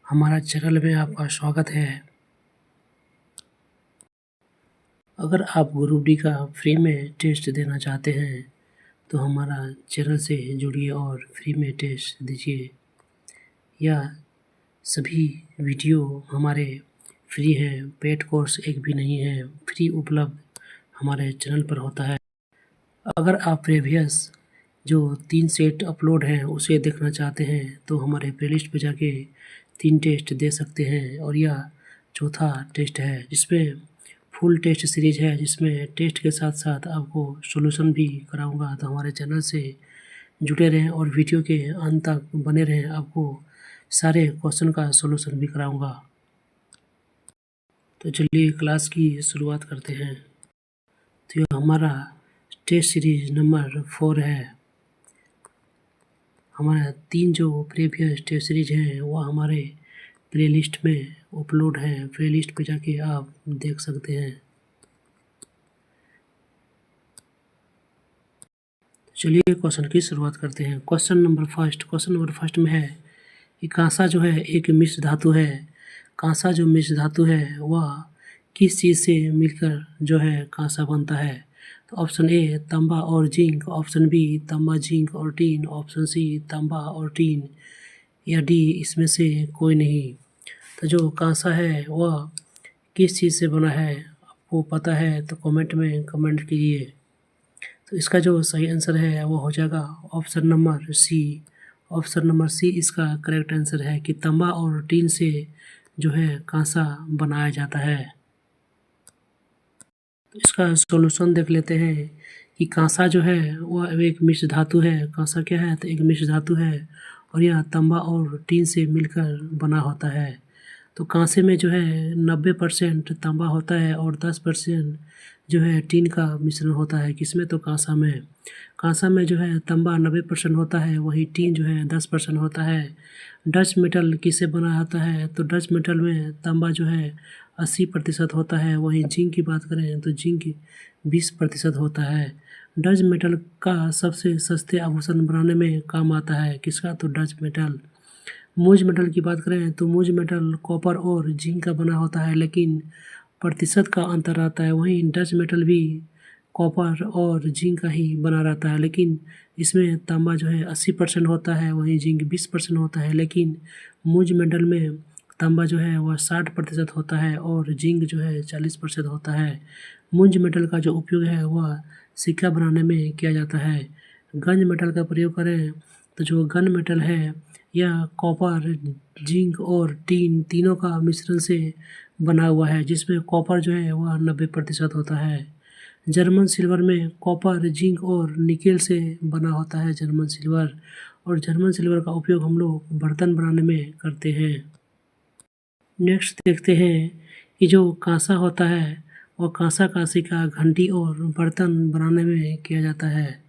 हमारा चैनल में आपका स्वागत है। अगर आप ग्रुप डी का फ्री में टेस्ट देना चाहते हैं तो हमारा चैनल से जुड़िए और फ्री में टेस्ट दीजिए। यह सभी वीडियो हमारे फ्री हैं, पेड कोर्स एक भी नहीं है, फ्री उपलब्ध हमारे चैनल पर होता है। अगर आप प्रीवियस जो 3 सेट अपलोड हैं उसे देखना चाहते हैं तो हमारे प्लेलिस्ट पे जाके 3 टेस्ट दे सकते हैं और यह चौथा टेस्ट है जिसमें फुल टेस्ट सीरीज है, जिसमें टेस्ट के साथ साथ आपको सॉल्यूशन भी कराऊंगा। तो हमारे चैनल से जुड़े रहें और वीडियो के अंत तक बने रहें, आपको सारे क्वेश्चन का सॉल्यूशन भी कराऊंगा। तो चलिए क्लास की शुरुआत करते हैं। तो यह हमारा टेस्ट सीरीज नंबर 4 है। हमारा 3 जो प्रीवियस टेस्ट सीरीज हैं वह हमारे प्लेलिस्ट में अपलोड है। प्लेलिस्ट पे जाके आप देख सकते हैं। चलिए क्वेश्चन की शुरुआत करते हैं। क्वेश्चन नंबर फर्स्ट में है कि कांसा जो है एक मिश्र धातु है। कांसा जो मिश्र धातु है वह किस चीज़ से मिलकर जो है कांसा बनता है। तो ऑप्शन ए तांबा और जिंक, ऑप्शन बी तांबा जिंक और टीन, ऑप्शन सी तांबा और टीन, या डी इसमें से कोई नहीं। तो जो कांसा है वह किस चीज़ से बना है, आपको पता है तो कमेंट में कमेंट कीजिए। तो इसका जो सही आंसर है वो हो जाएगा option number C. Option number C इसका करेक्ट आंसर है कि तांबा और टीन से जो है कांसा बनाया जाता है। तो इसका सॉल्यूशन देख लेते हैं कि कांसा जो है वह एक मिश्र धातु है। कांसा क्या है, तो एक मिश्र धातु है और यह तांबा और टीन से मिलकर बना होता है। तो कांसे में जो है 90% तांबा होता है और 10% जो है टीन का मिश्रण होता है। किसमें, तो कांसा में। कांसा में जो है तांबा 90% होता है, वहीं टीन जो है 10% होता है। डच मेटल किससे बना होता है, तो डच मेटल में तांबा जो है 80% होता है, वहीं जिंक की बात करें तो जिंक 20% होता है। डच मेटल का सबसे सस्ते आभूषण बनाने में काम आता है। किसका, तो डच मेटल। मूज मेटल की बात करें तो मूज मेटल कॉपर और जिंक का बना होता है, लेकिन प्रतिशत का अंतर रहता है। वहीं डच मेटल भी कॉपर और जिंक का ही बना रहता है, लेकिन इसमें तांबा जो है 80% होता है, वहीं जिंक 20% होता है। लेकिन मूज मेटल में तांबा जो है वह 60% होता है और जिंक जो है 40% होता है। मूज मेटल का जो उपयोग है वह सिक्का बनाने में किया जाता है। गंज मेटल का प्रयोग करें तो जो गन मेटल है यह कॉपर, जिंक और टीन तीनों का मिश्रण से बना हुआ है, जिसमें कॉपर जो है वह 90% होता है। जर्मन सिल्वर में कॉपर, जिंक और निकेल से बना होता है जर्मन सिल्वर, और जर्मन सिल्वर का उपयोग हम लोग बर्तन बनाने में करते हैं। नेक्स्ट देखते हैं कि जो कांसा होता है वह कांसा का सिक्का, घंटी और बर्तन बनाने में किया जाता है।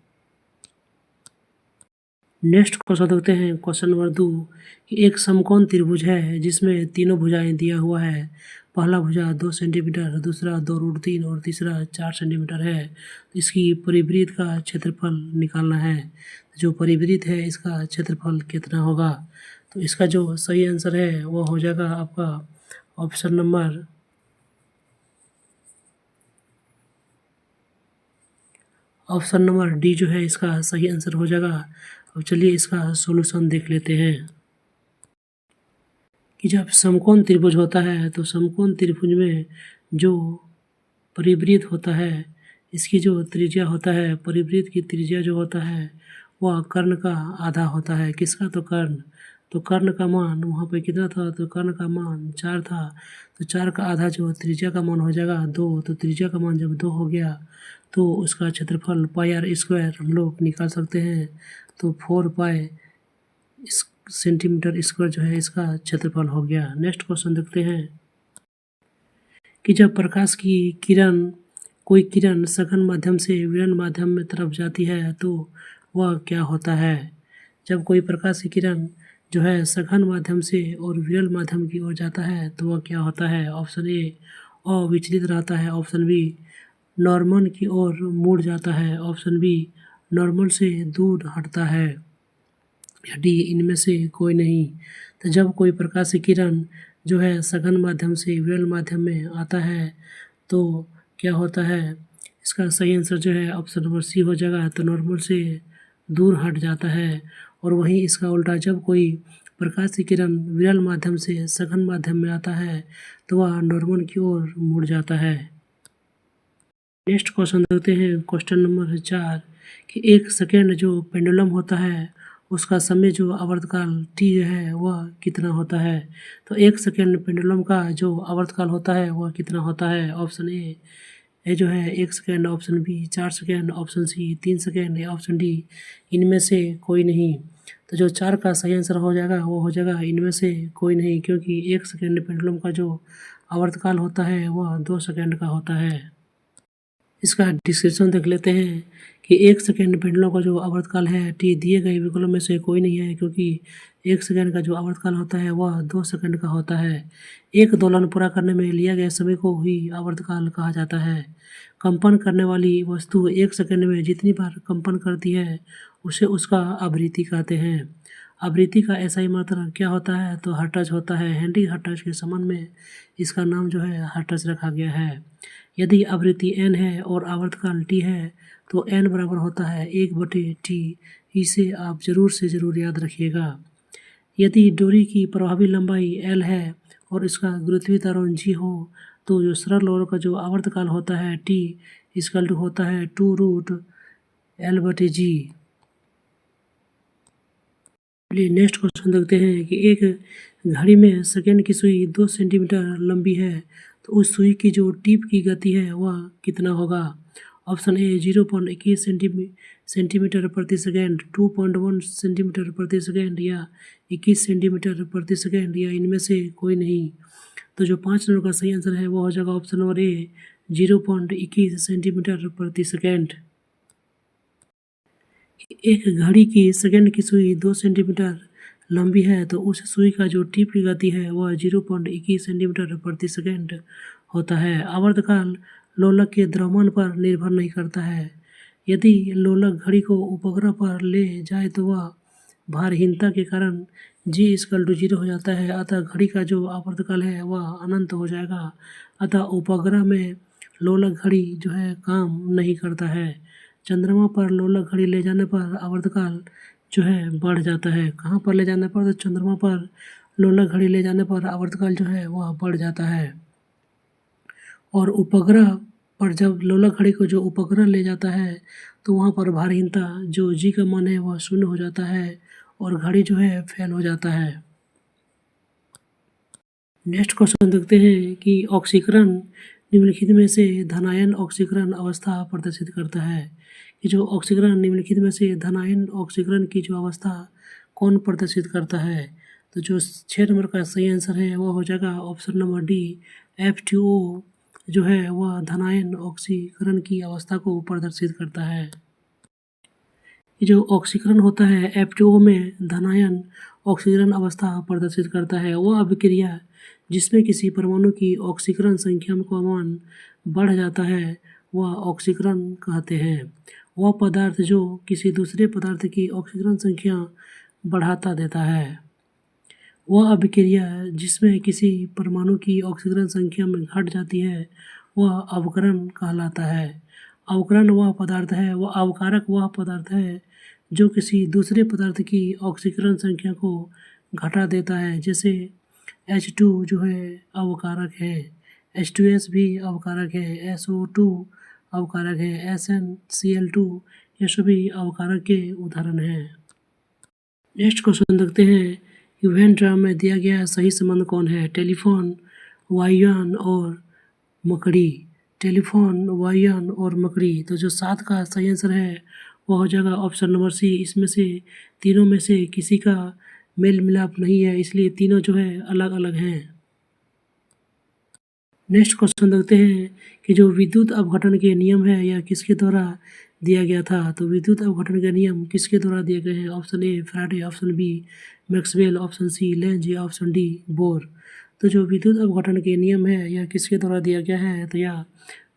नेक्स्ट क्वेश्चन देखते हैं। क्वेश्चन नंबर 2 कि एक समकोण त्रिभुज है जिसमें तीनों भुजाएं दिया हुआ है। पहला भुजा 2 सेंटीमीटर, दूसरा 2√3 और तीसरा 4 सेंटीमीटर है। इसकी परिवृत्त का क्षेत्रफल निकालना है। जो परिवृत्त है इसका क्षेत्रफल कितना होगा। तो इसका जो सही आंसर है वो हो जाएगा आपका ऑप्शन नंबर डी जो है इसका सही आंसर हो जाएगा। अब चलिए इसका सॉल्यूशन देख लेते हैं कि जब समकोण त्रिभुज होता है तो समकोण त्रिभुज में जो परिवृत्त होता है, इसकी जो त्रिज्या होता है, परिवृत्त की त्रिज्या जो होता है वह कर्ण का आधा होता है। किसका, तो कर्ण। तो कर्ण का मान वहाँ पे कितना था, तो कर्ण का मान 4 था। तो 4 का आधा जो त्रिज्या का मान हो जाएगा 2। तो त्रिज्या का मान जब 2 हो गया तो उसका क्षेत्रफल πr² हम लोग निकाल सकते हैं। तो 4 सेंटीमीटर स्क्वायर जो है इसका क्षेत्रफल हो गया। नेक्स्ट क्वेश्चन देखते हैं कि जब प्रकाश की कोई किरण सघन माध्यम से विरल माध्यम में तरफ जाती है तो वह क्या होता है। जब कोई प्रकाश की किरण जो है सघन माध्यम से और विरल माध्यम की ओर जाता है तो वह क्या होता है। ऑप्शन ए अविचलित रहता है, ऑप्शन बी नॉर्मल की ओर मुड़ जाता है, ऑप्शन बी नॉर्मल से दूर हटता है, या डी इनमें से कोई नहीं। तो जब कोई प्रकाश किरण जो है सघन माध्यम से विरल माध्यम में आता है तो क्या होता है, इसका सही आंसर जो है ऑप्शन नंबर सी हो जाएगा। तो नॉर्मल से दूर हट जाता है। और वहीं इसका उल्टा, जब कोई प्रकाश की किरण विरल माध्यम से सघन माध्यम में आता है तो वह नॉर्मल की ओर मुड़ जाता है। नेक्स्ट क्वेश्चन देखते हैं, क्वेश्चन नंबर 4 कि 1 सेकेंड जो पेंडुलम होता है उसका समय जो आवर्तकाल टी है वह कितना होता है। तो 1 सेकेंड पेंडुलम का जो आवर्तकाल होता है वह कितना होता है। ऑप्शन ए जो है 1 second, option B 4 second, option C 3 second या ऑप्शन डी इनमें से कोई नहीं। तो जो 4 का सही आंसर हो जाएगा वो हो जाएगा इनमें से कोई नहीं, क्योंकि 1 सेकेंड पेंडुलम का जो आवर्तकाल होता है वह 2 सेकेंड का होता है। इसका डिस्क्रिप्शन देख लेते हैं कि 1 सेकेंड पेंडुलम का जो आवर्तकाल है टी दिए गए विकल्पों में से कोई नहीं है, क्योंकि 1 सेकेंड का जो आवर्तकाल होता है वह 2 सेकेंड का होता है। एक दोलन पूरा करने में लिया गया समय को ही आवर्तकाल कहा जाता है। कंपन करने वाली वस्तु 1 सेकेंड में जितनी बार कंपन करती है उसे उसका आवृत्ति कहते हैं। आवृत्ति का ऐसा मात्रा क्या होता है, तो हर्ट्ज होता है। हेनरी हर्ट्ज के संबंध में इसका नाम जो है हर्ट्ज रखा गया है। यदि आवृत्ति n है और आवर्तकाल t है तो n बराबर होता है 1/t। इसे आप जरूर से ज़रूर याद रखिएगा। यदि डोरी की प्रभावी लंबाई l है और इसका गुरुत्वीय त्वरण g हो तो जो सरल लोर का जो आवर्तकाल होता है t इसका होता है 2√l/g। चलिए नेक्स्ट क्वेश्चन देखते हैं कि एक घड़ी में सेकेंड की सुई 2 सेंटीमीटर लंबी है तो उस सुई की जो टिप की गति है वह कितना होगा। ऑप्शन ए 0.21 सेंटीमीटर प्रति सेकेंड, 2.1 सेंटीमीटर प्रति सेकेंड या 21 सेंटीमीटर प्रति सेकेंड या इनमें से कोई नहीं। तो जो 5 नंबर का सही आंसर है वो हो जाएगा ऑप्शन नंबर ए 0.21 सेंटीमीटर प्रति सेकेंड। एक घड़ी की सेकेंड की सुई 2 सेंटीमीटर लंबी है तो उस सुई का जो टिप की गति है वह 0.21 सेंटीमीटर प्रति सेकेंड होता है। आवर्तकाल लोलक के द्रव्यमान पर निर्भर नहीं करता है। यदि लोलक घड़ी को उपग्रह पर ले जाए तो वह भारहीनता के कारण G=0 हो जाता है, अतः घड़ी का जो आवर्तकाल है वह अनंत हो जाएगा। अतः उपग्रह में लोलक घड़ी जो है काम नहीं करता है। चंद्रमा पर लोलक घड़ी ले जाने पर आवर्तकाल जो है बढ़ जाता है। कहाँ पर ले जाने पर, तो चंद्रमा पर लोलक घड़ी ले जाने पर आवर्तकाल जो है वह बढ़ जाता है। और उपग्रह पर जब लोलक घड़ी को जो उपग्रह ले जाता है तो वहाँ पर भारहीनता जो जी का मान है वह 0 हो जाता है और घड़ी जो है फेल हो जाता है। नेक्स्ट क्वेश्चन देखते हैं कि ऑक्सीकरण निम्नलिखित में से धनायन ऑक्सीकरण अवस्था प्रदर्शित करता है। कि जो ऑक्सीकरण निम्नलिखित में से धनायन ऑक्सीकरण की जो अवस्था कौन प्रदर्शित करता है। तो जो 6 नंबर का सही आंसर है वह हो जाएगा ऑप्शन नंबर डी F2O जो है वह धनायन ऑक्सीकरण की अवस्था को प्रदर्शित करता है। जो ऑक्सीकरण होता है F2O में धनायन ऑक्सीकरण अवस्था प्रदर्शित करता है। वह अभिक्रिया जिसमें किसी परमाणु की ऑक्सीकरण संख्या का मान बढ़ जाता है वह ऑक्सीकरण कहते हैं। वह पदार्थ जो किसी दूसरे पदार्थ की ऑक्सीकरण संख्या बढ़ाता देता है। वह अभिक्रिया जिसमें किसी परमाणु की ऑक्सीकरण संख्या में घट जाती है वह अवकरण कहलाता है। अवकरण वह पदार्थ है, वह अवकारक वह पदार्थ है जो किसी दूसरे पदार्थ की ऑक्सीकरण संख्या को घटा देता है। जैसे H2 जो है अवकारक है, H2S भी अवकारक है, SO2 अवकारक है, SnCl2 ये सभी अवकारक के उदाहरण हैं। नेक्स्ट क्वेश्चन देखते हैं कि वेन ड्राम में दिया गया सही संबंध कौन है। टेलीफोन, वायुयान और मकड़ी। टेलीफोन, वायुयान और मकड़ी। तो जो 7 का सही आंसर है वह हो जाएगा ऑप्शन नंबर सी। इसमें से तीनों में से किसी का मेल मिलाप नहीं है, इसलिए तीनों जो है अलग अलग हैं। नेक्स्ट क्वेश्चन देखते हैं कि जो विद्युत अपघटन के नियम है यह किसके द्वारा दिया गया था। तो विद्युत अपघटन के नियम किसके द्वारा दिए गए हैं। Option A Faraday, option B Maxwell, option C Lenz या ऑप्शन डी बोर। तो जो विद्युत अपघटन के नियम है यह किसके द्वारा दिया गया है, तो यह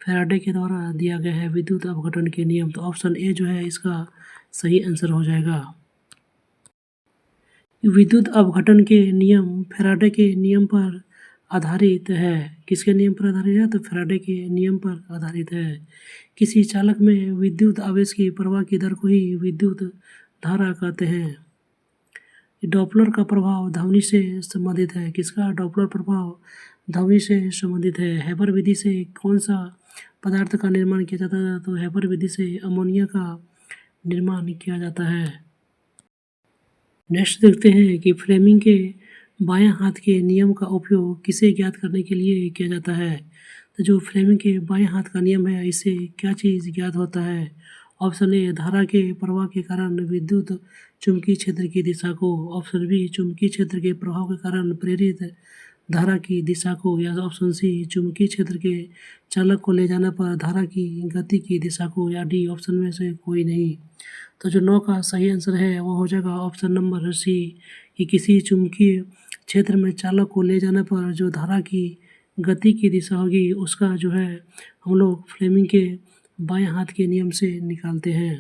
फैराडे के द्वारा दिया गया है विद्युत अपघटन के नियम। तो ऑप्शन ए जो है इसका सही आंसर हो जाएगा। विद्युत अपघटन के नियम फैराडे के नियम पर आधारित है। किसके नियम पर आधारित है? तो फैराडे के नियम पर आधारित है। किसी चालक में विद्युत आवेश की प्रवाह की दर को ही विद्युत धारा कहते हैं। डॉपलर का प्रभाव ध्वनि से संबंधित है। किसका? डॉपलर प्रभाव ध्वनि से संबंधित है। हेबर विधि से कौन सा पदार्थ का निर्माण किया जाता है? तो हेबर विधि से अमोनिया का निर्माण किया जाता है। नेक्स्ट देखते हैं कि फ्लेमिंग के बायां हाथ के नियम का उपयोग किसे ज्ञात करने के लिए किया जाता है? तो जो फ्लेमिंग के बाएं हाथ का नियम है, इससे क्या चीज़ ज्ञात होता है? ऑप्शन ए, धारा के प्रवाह के कारण विद्युत चुंबकीय क्षेत्र की दिशा को। ऑप्शन बी, चुंबकीय क्षेत्र के प्रभाव के कारण प्रेरित धारा की दिशा को। या ऑप्शन सी, चुंबकीय क्षेत्र के चालक को ले जाने पर धारा की गति की दिशा को। या डी, ऑप्शन में से कोई नहीं। तो जो 9 का सही आंसर है वो हो जाएगा ऑप्शन नंबर सी, कि किसी चुंबकीय क्षेत्र में चालक को ले जाने पर जो धारा की गति की दिशा होगी उसका जो है हम लोग फ्लेमिंग के बाएं हाथ के नियम से निकालते हैं।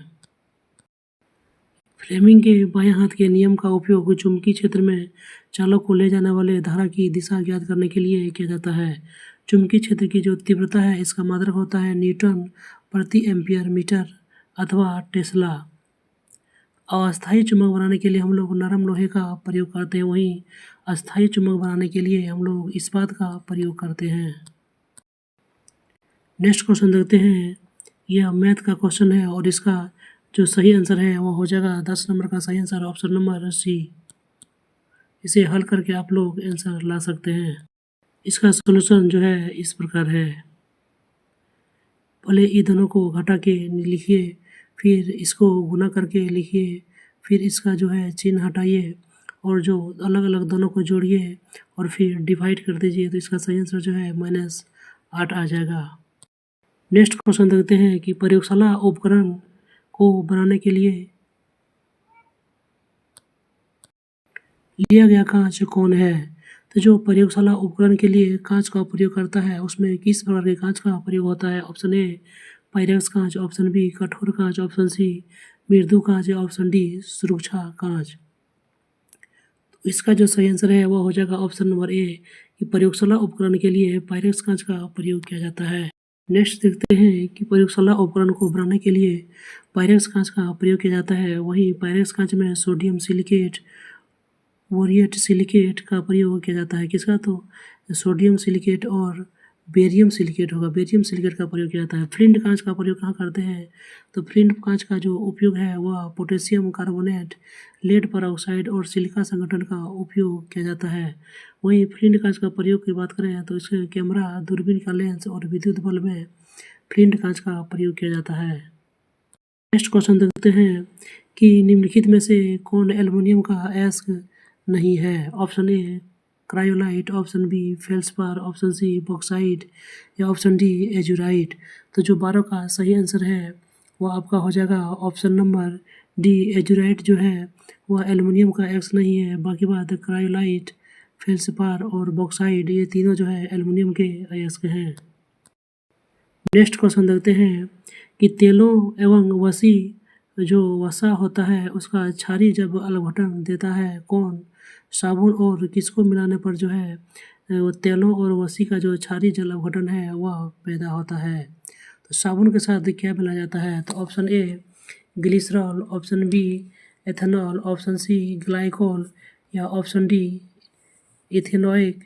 फ्लेमिंग के बाएं हाथ के नियम का उपयोग चुंबकीय क्षेत्र में चालक को ले जाने वाले धारा की दिशा ज्ञात करने के लिए किया जाता है। चुंबकीय क्षेत्र की जो तीव्रता है इसका मात्रक होता है न्यूटन प्रति एम्पियर मीटर अथवा टेस्ला। अस्थायी चुंबक बनाने के लिए हम लोग नरम लोहे का प्रयोग करते हैं, वहीं अस्थायी चुंबक बनाने के लिए हम लोग इस्पात का प्रयोग करते हैं। नेक्स्ट क्वेश्चन देखते हैं। यह मैथ का क्वेश्चन है और इसका जो सही आंसर है वो हो जाएगा 10 नंबर का सही आंसर ऑप्शन नंबर सी। इसे हल करके आप लोग आंसर ला सकते हैं। इसका सॉल्यूशन जो है इस प्रकार है। पहले ये दोनों को घटा के लिखिए, फिर इसको गुना करके लिखिए, फिर इसका जो है चिन्ह हटाइए और जो अलग अलग दोनों को जोड़िए और फिर डिवाइड कर दीजिए, तो इसका सही आंसर जो है -8 आ जाएगा। नेक्स्ट क्वेश्चन देखते हैं कि प्रयोगशाला उपकरण को बनाने के लिए लिया गया कांच कौन है? तो जो प्रयोगशाला उपकरण के लिए कांच का प्रयोग करता है उसमें किस प्रकार के कांच का प्रयोग होता है? ऑप्शन ए, पाइरेक्स कांच, ऑप्शन बी, कठोर कांच, ऑप्शन सी, मृदु कांच, या ऑप्शन डी, सुरक्षा कांच। तो इसका जो सही आंसर है वो हो जाएगा ऑप्शन नंबर ए, कि प्रयोगशाला उपकरण के लिए पाइरेक्स कांच का प्रयोग किया जाता है। नेक्स्ट देखते हैं कि प्रयोगशाला उपकरण को बनाने के लिए पाइरेक्स कांच का प्रयोग किया जाता है। वहीं पाइरेक्स कांच में सोडियम सिलिकेट, बोरेट सिलिकेट का प्रयोग किया जाता है। किसका? तो सोडियम सिलिकेट और बेरियम सिलिकेट होगा, बेरियम सिलिकेट का प्रयोग किया जाता है। फ्लिंट कांच का प्रयोग कहाँ करते हैं? तो फ्लिंट कांच का जो उपयोग है वह पोटेशियम कार्बोनेट, लेड परऑक्साइड और सिलिका संगठन का उपयोग किया जाता है। वहीं फ्लिंट कांच का प्रयोग की बात करें तो इसके कैमरा, दूरबीन का लेंस और विद्युत बल्ब में फ्लिंट कांच का प्रयोग किया जाता है। नेक्स्ट क्वेश्चन देखते हैं कि निम्नलिखित में से कौन एल्युमिनियम का अयस्क नहीं है? Option A, cryolite, option B, feldspar, option C, bauxite, या ऑप्शन डी, एजुराइट। तो जो 12 का सही आंसर है वो आपका हो जाएगा ऑप्शन नंबर डी, एजुराइट जो है वह एल्युमिनियम का अयस्क नहीं है। बाकी बात क्रायोलाइट, फेल्सपार और बॉक्साइट ये तीनों जो है एल्युमिनियम के अयस्क हैं। नेक्स्ट क्वेश्चन देखते हैं कि तेलों एवं वसी जो वसा होता है उसका क्षारी जब अलघटन देता है कौन? साबुन और किसको मिलाने पर जो है वो तेलों और वसी का जो क्षारी जल अपघटन है वह पैदा होता है? तो साबुन के साथ क्या मिलाया जाता है? तो option A, glycerol, option B, ethanol, option C, glycol, या ऑप्शन डी, इथेनोइक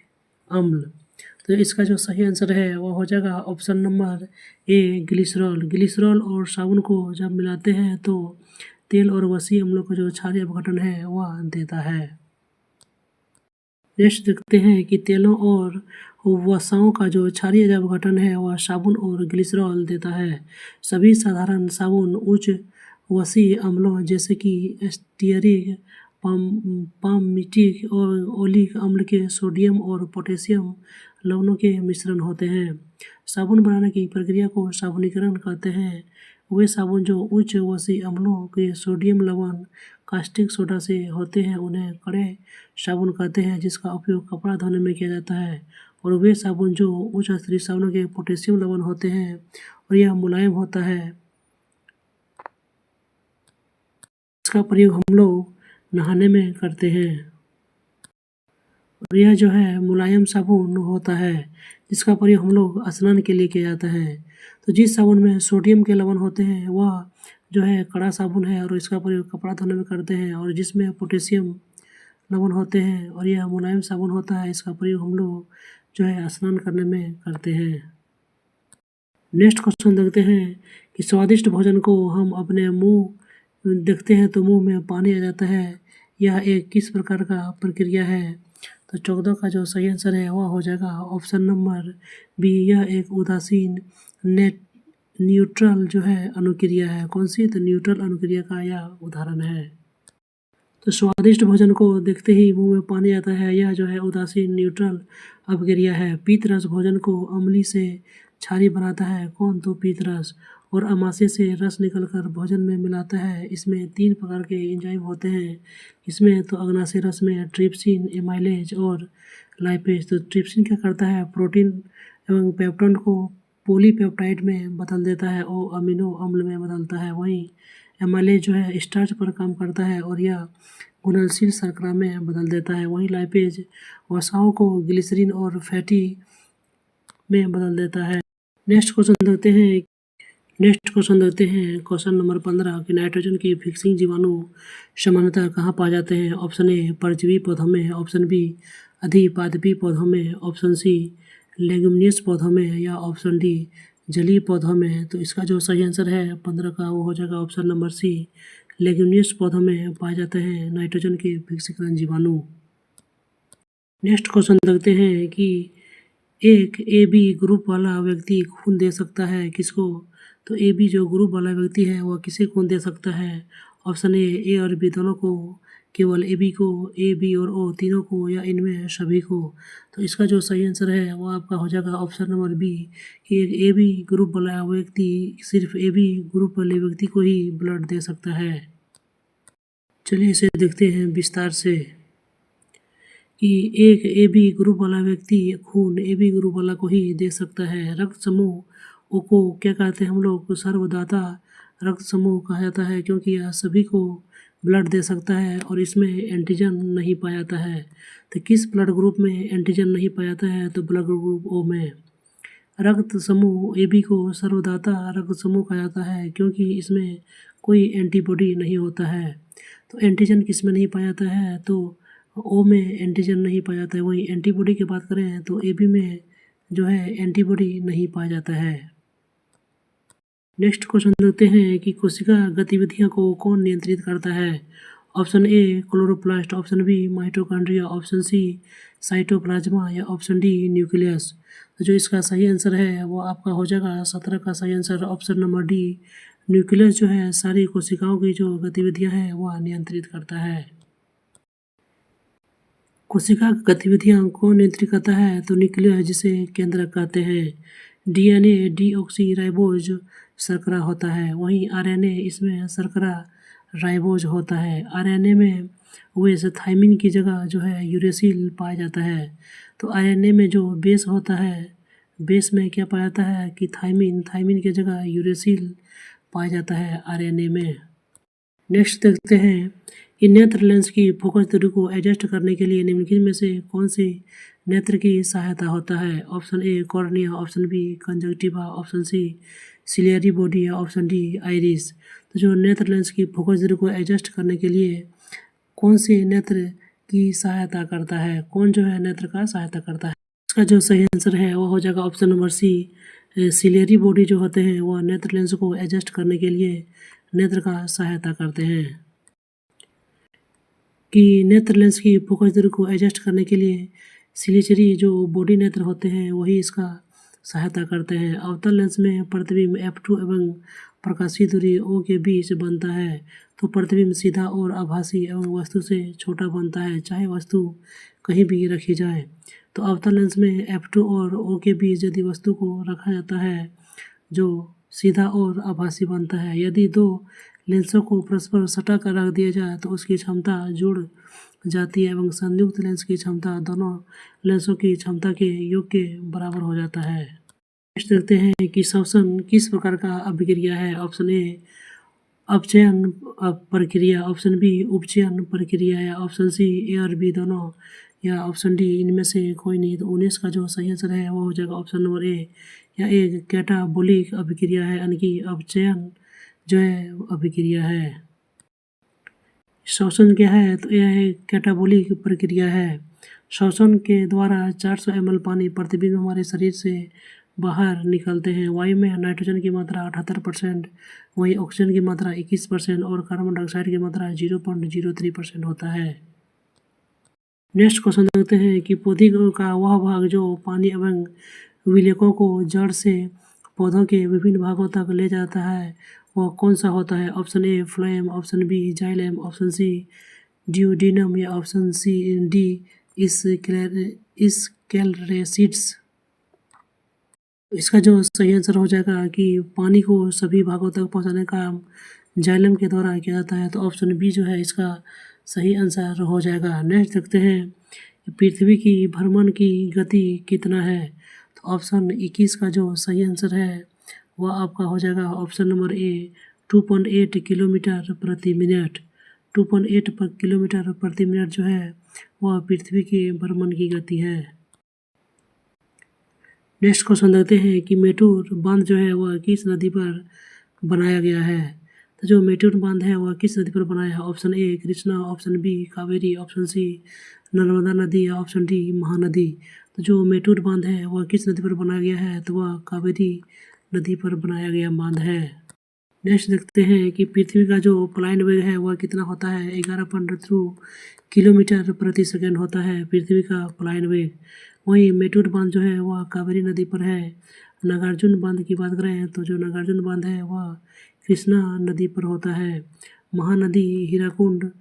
अम्ल। तो इसका जो सही आंसर है वो हो जाएगा option number A, glycerol. Glycerol और साबुन को जब मिलाते हैं तो तेल और वसी अम्लों का जो क्षारीय अपघटन है वह देता है। नेक्स्ट देखते हैं कि तेलों और वसाओं का जो क्षारीय अपघटन है वह साबुन और ग्लिसरॉल देता है। सभी साधारण साबुन उच्च वसी अम्लों जैसे कि स्टीयरिक, पामिटिक और ओलिक अम्ल के सोडियम और पोटेशियम लवणों के मिश्रण होते हैं। साबुन बनाने की प्रक्रिया को साबुनीकरण कहते हैं। वे साबुन जो उच्च वसी अम्लों के सोडियम लवण कास्टिक सोडा से होते हैं उन्हें कड़े साबुन कहते हैं, जिसका उपयोग कपड़ा धोने में किया जाता है। और वे साबुन जो उच्च स्तरीय साबुनों के पोटेशियम लवण होते हैं और यह मुलायम होता है, इसका प्रयोग हम लोग नहाने में करते हैं। और यह जो है मुलायम साबुन होता है जिसका प्रयोग हम लोग स्नान के लिए किया जाता है। तो जिस साबुन में सोडियम के लवण होते हैं वह जो है कड़ा साबुन है और इसका प्रयोग कपड़ा धोने में करते हैं। और जिसमें पोटेशियम लवण होते हैं और यह मुलायम साबुन होता है, इसका प्रयोग हम लोग जो है स्नान करने में करते हैं। नेक्स्ट क्वेश्चन देखते हैं कि स्वादिष्ट भोजन को हम अपने मुंह देखते हैं तो मुंह में पानी आ जाता है, यह एक किस प्रकार का प्रक्रिया है? तो 14 का जो सही आंसर है वह हो जाएगा ऑप्शन नंबर बी, यह एक उदासीन नेट न्यूट्रल जो है अनुक्रिया है। कौन सी? तो न्यूट्रल अनुक्रिया का यह उदाहरण है। तो स्वादिष्ट भोजन को देखते ही मुंह में पानी आता है, यह जो है उदासीन न्यूट्रल अपक्रिया है। पीत रस भोजन को अम्ली से क्षारी बनाता है। कौन? तो पीत रस। और अमाशय से रस निकलकर भोजन में मिलाता है। इसमें 3 प्रकार के एंजाइम होते हैं। इसमें तो अग्नाशय रस में ट्रिप्सिन, एमाइलेज और लाइपेज। तो ट्रिप्सिन क्या करता है? प्रोटीन एवं पेप्टोन को पॉलीपेप्टाइड में बदल देता है और अमीनो अम्ल में बदलता है। वहीं एमाइलेज जो है स्टार्च पर काम करता है और यह घुलनशील शर्करा में बदल देता है। वहीं लाइपेज वसाओं को ग्लिसरीन और फैटी में बदल देता है। नेक्स्ट क्वेश्चन देखते हैं क्वेश्चन नंबर 15 कि नाइट्रोजन के फिक्सिंग जीवाणु सामान्यतः कहाँ पाए जाते हैं? ऑप्शन ए परजीवी पौधों में, ऑप्शन बी अधिपादपी पौधों में, ऑप्शन सी लेग्यूमिनस पौधों में या ऑप्शन डी जलीय पौधों में। तो इसका जो सही आंसर है 15 का वो हो जाएगा ऑप्शन नंबर सी, लेग्यूमिनस पौधों में पाए जाते हैं नाइट्रोजन के फिक्सिंग जीवाणु। नेक्स्ट क्वेश्चन देखते हैं कि एक ए बी ग्रुप वाला व्यक्ति खून दे सकता है किसको? तो ए बी जो ग्रुप वाला व्यक्ति है वह किसे खून दे सकता है? ऑप्शन ए और बी दोनों को, केवल ए बी को, ए बी और ओ तीनों को या इनमें सभी को। तो इसका जो सही आंसर है वो आपका हो जाएगा ऑप्शन नंबर बी कि एक ए बी ग्रुप वाला व्यक्ति सिर्फ ए बी ग्रुप वाले व्यक्ति को ही ब्लड दे सकता है। चलिए इसे देखते हैं विस्तार से कि एक ए बी ग्रुप वाला व्यक्ति खून ए बी ग्रुप वाला को ही दे सकता है। रक्त समूह ओ को क्या कहते हैं हम लोग? सर्वदाता रक्त समूह कहा जाता है क्योंकि यह सभी को ब्लड दे सकता है और इसमें एंटीजन नहीं पाया जाता है। तो किस ब्लड ग्रुप में एंटीजन नहीं पाया जाता है? तो ब्लड ग्रुप ओ में। रक्त समूह ए बी को सर्वदाता रक्त समूह कहा जाता है क्योंकि इसमें कोई एंटीबॉडी नहीं होता है। तो एंटीजन किस में नहीं पाया जाता है? तो ओ में एंटीजन नहीं पाया जाता है। वहीं एंटीबॉडी की बात करें तो ए बी में जो है एंटीबॉडी नहीं पाया जाता है। नेक्स्ट क्वेश्चन देखते हैं कि कोशिका गतिविधियों को कौन नियंत्रित करता है? Option A chloroplast, option B mitochondria, option C cytoplasm या ऑप्शन डी न्यूक्लियस। तो जो इसका सही आंसर है वो आपका हो जाएगा 17 का सही answer option number D, nucleus जो है सारी कोशिकाओं की जो गतिविधियां हैं वह नियंत्रित करता है। कोशिका गतिविधियां कौन नियंत्रित करता है? तो न्यूक्लियस जिसे केंद्रक कहते हैं। डीएनए डीऑक्सी शर्करा होता है, वहीं आरएनए इसमें शर्करा राइबोज होता है। आरएनए में वैसे थाइमिन की जगह जो है यूरेसिल पाया जाता है। तो आरएनए में जो बेस होता है, बेस में क्या पाया जाता है कि थाइमिन की जगह यूरेसिल पाया जाता है आरएनए में। नेक्स्ट देखते हैं कि नेत्र लेंस की फोकस दूरी को एडजस्ट करने के लिए निम्नलिखित में से कौन सी नेत्र की सहायता होता है? Option A cornea, option B conjunctiva, option C ciliary body या ऑप्शन डी आइरिस। तो जो नेत्र लेंस की फोकस दूरी को एडजस्ट करने के लिए कौन सी नेत्र की सहायता करता है? कौन जो है नेत्र का सहायता करता है? इसका जो सही आंसर है वो हो जाएगा option number C, ciliary body जो होते हैं वह नेत्र लेंस को एडजस्ट करने के लिए नेत्र का सहायता करते हैं। कि नेत्र लेंस की फोकस दूरी को एडजस्ट करने के लिए सिलियरी जो बॉडी नेत्र होते हैं वही इसका सहायता करते हैं। अवतल लेंस में प्रतिबिंब F2 एवं प्रकाशीय दूरी O के बीच बनता है, तो प्रतिबिंब सीधा और आभासी एवं वस्तु से छोटा बनता है चाहे वस्तु कहीं भी रखी जाए। तो अवतल लेंस में F2 और O के बीच यदि वस्तु को रखा जाता है जो सीधा और आभासी बनता है। यदि दो लेंसों को परस्पर सटा कर रख दिया जाए तो उसकी क्षमता जुड़ जाती है एवं संयुक्त लेंस की क्षमता दोनों लेंसों की क्षमता के योग के बराबर हो जाता है। नेक्स्ट देखते हैं कि श्वसन किस प्रकार का अभिक्रिया है। ऑप्शन ए अपचयन प्रक्रिया, ऑप्शन बी उपचयन प्रक्रिया, या ऑप्शन सी ए और बी दोनों, या ऑप्शन डी इनमें से कोई नहीं। तो 19 का जो सही आंसर है वो हो जाएगा ऑप्शन नंबर ए, या एक कैटाबोलिक अभिक्रिया है, यानी कि अपचयन जो है अभिक्रिया है। श्वसन क्या है? तो यह एक कैटाबोलिक प्रक्रिया है। श्वसन के द्वारा 400 ml पानी प्रतिदिन हमारे शरीर से बाहर निकलते हैं। वायु में नाइट्रोजन की मात्रा 78%, वहीं ऑक्सीजन की मात्रा 21% और कार्बन डाइऑक्साइड की मात्रा 0.03% होता है। नेक्स्ट क्वेश्चन देखते हैं कि पौधे का वह भाग जो पानी एवं विलेखों को जड़ से पौधों के विभिन्न भागों तक ले जाता है वह कौन सा होता है? Option A phloem, option B xylem, option C duodenum, या ऑप्शन सी डी स्क्लेरेसिड्स। इसका जो सही आंसर हो जाएगा कि पानी को सभी भागों तक पहुंचाने का काम जाइलम के द्वारा किया जाता है। तो ऑप्शन बी जो है इसका सही आंसर हो जाएगा। नेक्स्ट देखते हैं पृथ्वी की भ्रमण की गति कितना है? तो ऑप्शन 21 का जो सही आंसर है वह आपका हो जाएगा ऑप्शन नंबर ए 2.8 किलोमीटर प्रति मिनट। 2.8 किलोमीटर प्रति मिनट जो है वह पृथ्वी के भ्रमण की गति है। नेक्स्ट क्वेश्चन देखते हैं कि मेटूर बांध जो है वह किस नदी पर बनाया गया है? तो जो मेटूर बांध है वह किस नदी पर बनाया है? Option A Krishna, option B Kaveri, option C Narmada नदी, या ऑप्शन डी महानदी। तो जो मेटूर बांध है वह किस नदी पर बनाया गया है? तो वह कावेरी नदी पर बनाया गया बांध है। नेक्स्ट देखते हैं कि पृथ्वी का जो पलायन वेग है वह कितना होता है? 11.2 किलोमीटर प्रति सेकंड होता है पृथ्वी का पलायन वेग। वहीं मेटूर बांध जो है वह कावेरी नदी पर है। नागार्जुन बांध की बात करें तो जो नागार्जुन बांध है वह कृष्णा नदी पर होता है। महानदी हीराकुंड,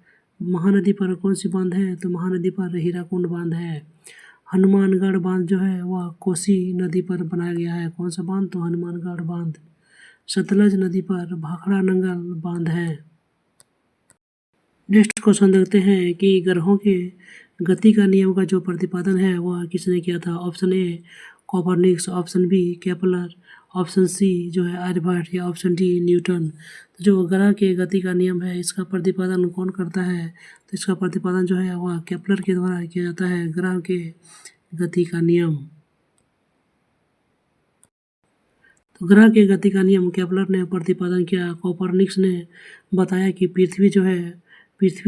महानदी पर कौन सी बांध है? तो महानदी पर हीराकुंड बांध है। हनुमानगढ़ बांध जो है वह कोसी नदी पर बनाया गया है। कौन सा बांध? तो हनुमानगढ़ बांध। सतलज नदी पर भाखड़ा नंगल बांध है। नेक्स्ट क्वेश्चन देखते हैं कि ग्रहों के गति का नियम का जो प्रतिपादन है वह किसने किया था? Option A Copernicus, option B Kepler, option C जो है आर्यभट्ट, या ऑप्शन डी न्यूटन। तो जो ग्रह के गति का नियम है इसका प्रतिपादन कौन करता है? तो इसका प्रतिपादन जो है वह केपलर के द्वारा किया जाता है, ग्रह के गति का नियम। तो ग्रह के गति का नियम केपलर ने प्रतिपादन किया। कोपरनिकस ने बताया कि पृथ्वी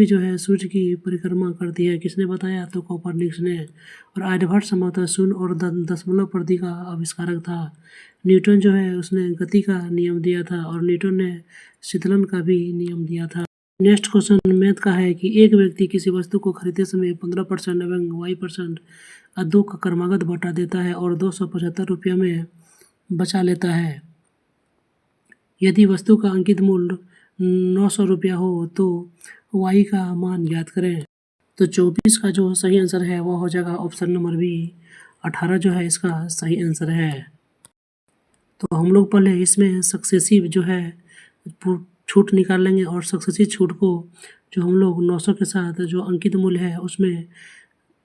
जो है सूर्य की परिक्रमा करती है। किसने बताया? तो कोपरनिकस ने। और आर्यभट्ट संभवतः शून्य और दशमलव प्रति का आविष्कारक था। न्यूटन जो है उसने गति का नियम दिया था, और न्यूटन ने शीतलन का भी नियम दिया था। नेक्स्ट क्वेश्चन मैथ का है कि एक व्यक्ति किसी वस्तु को खरीदते समय 15% एवं y% का 2 का क्रमागत बटा देता है और 275 रुपया में बचा लेता है। यदि वस्तु का अंकित मूल्य 900 रुपया हो तो y का मान ज्ञात करें। तो 24 का जो सही आंसर है वो हो जाएगा ऑप्शन नंबर बी 18 जो है इसका सही आंसर है। तो हम लोग पहले इसमें सक्सेसिव जो है छूट निकाल लेंगे, और सक्सेसिव छूट को जो हम लोग 900 के साथ जो अंकित मूल्य है उसमें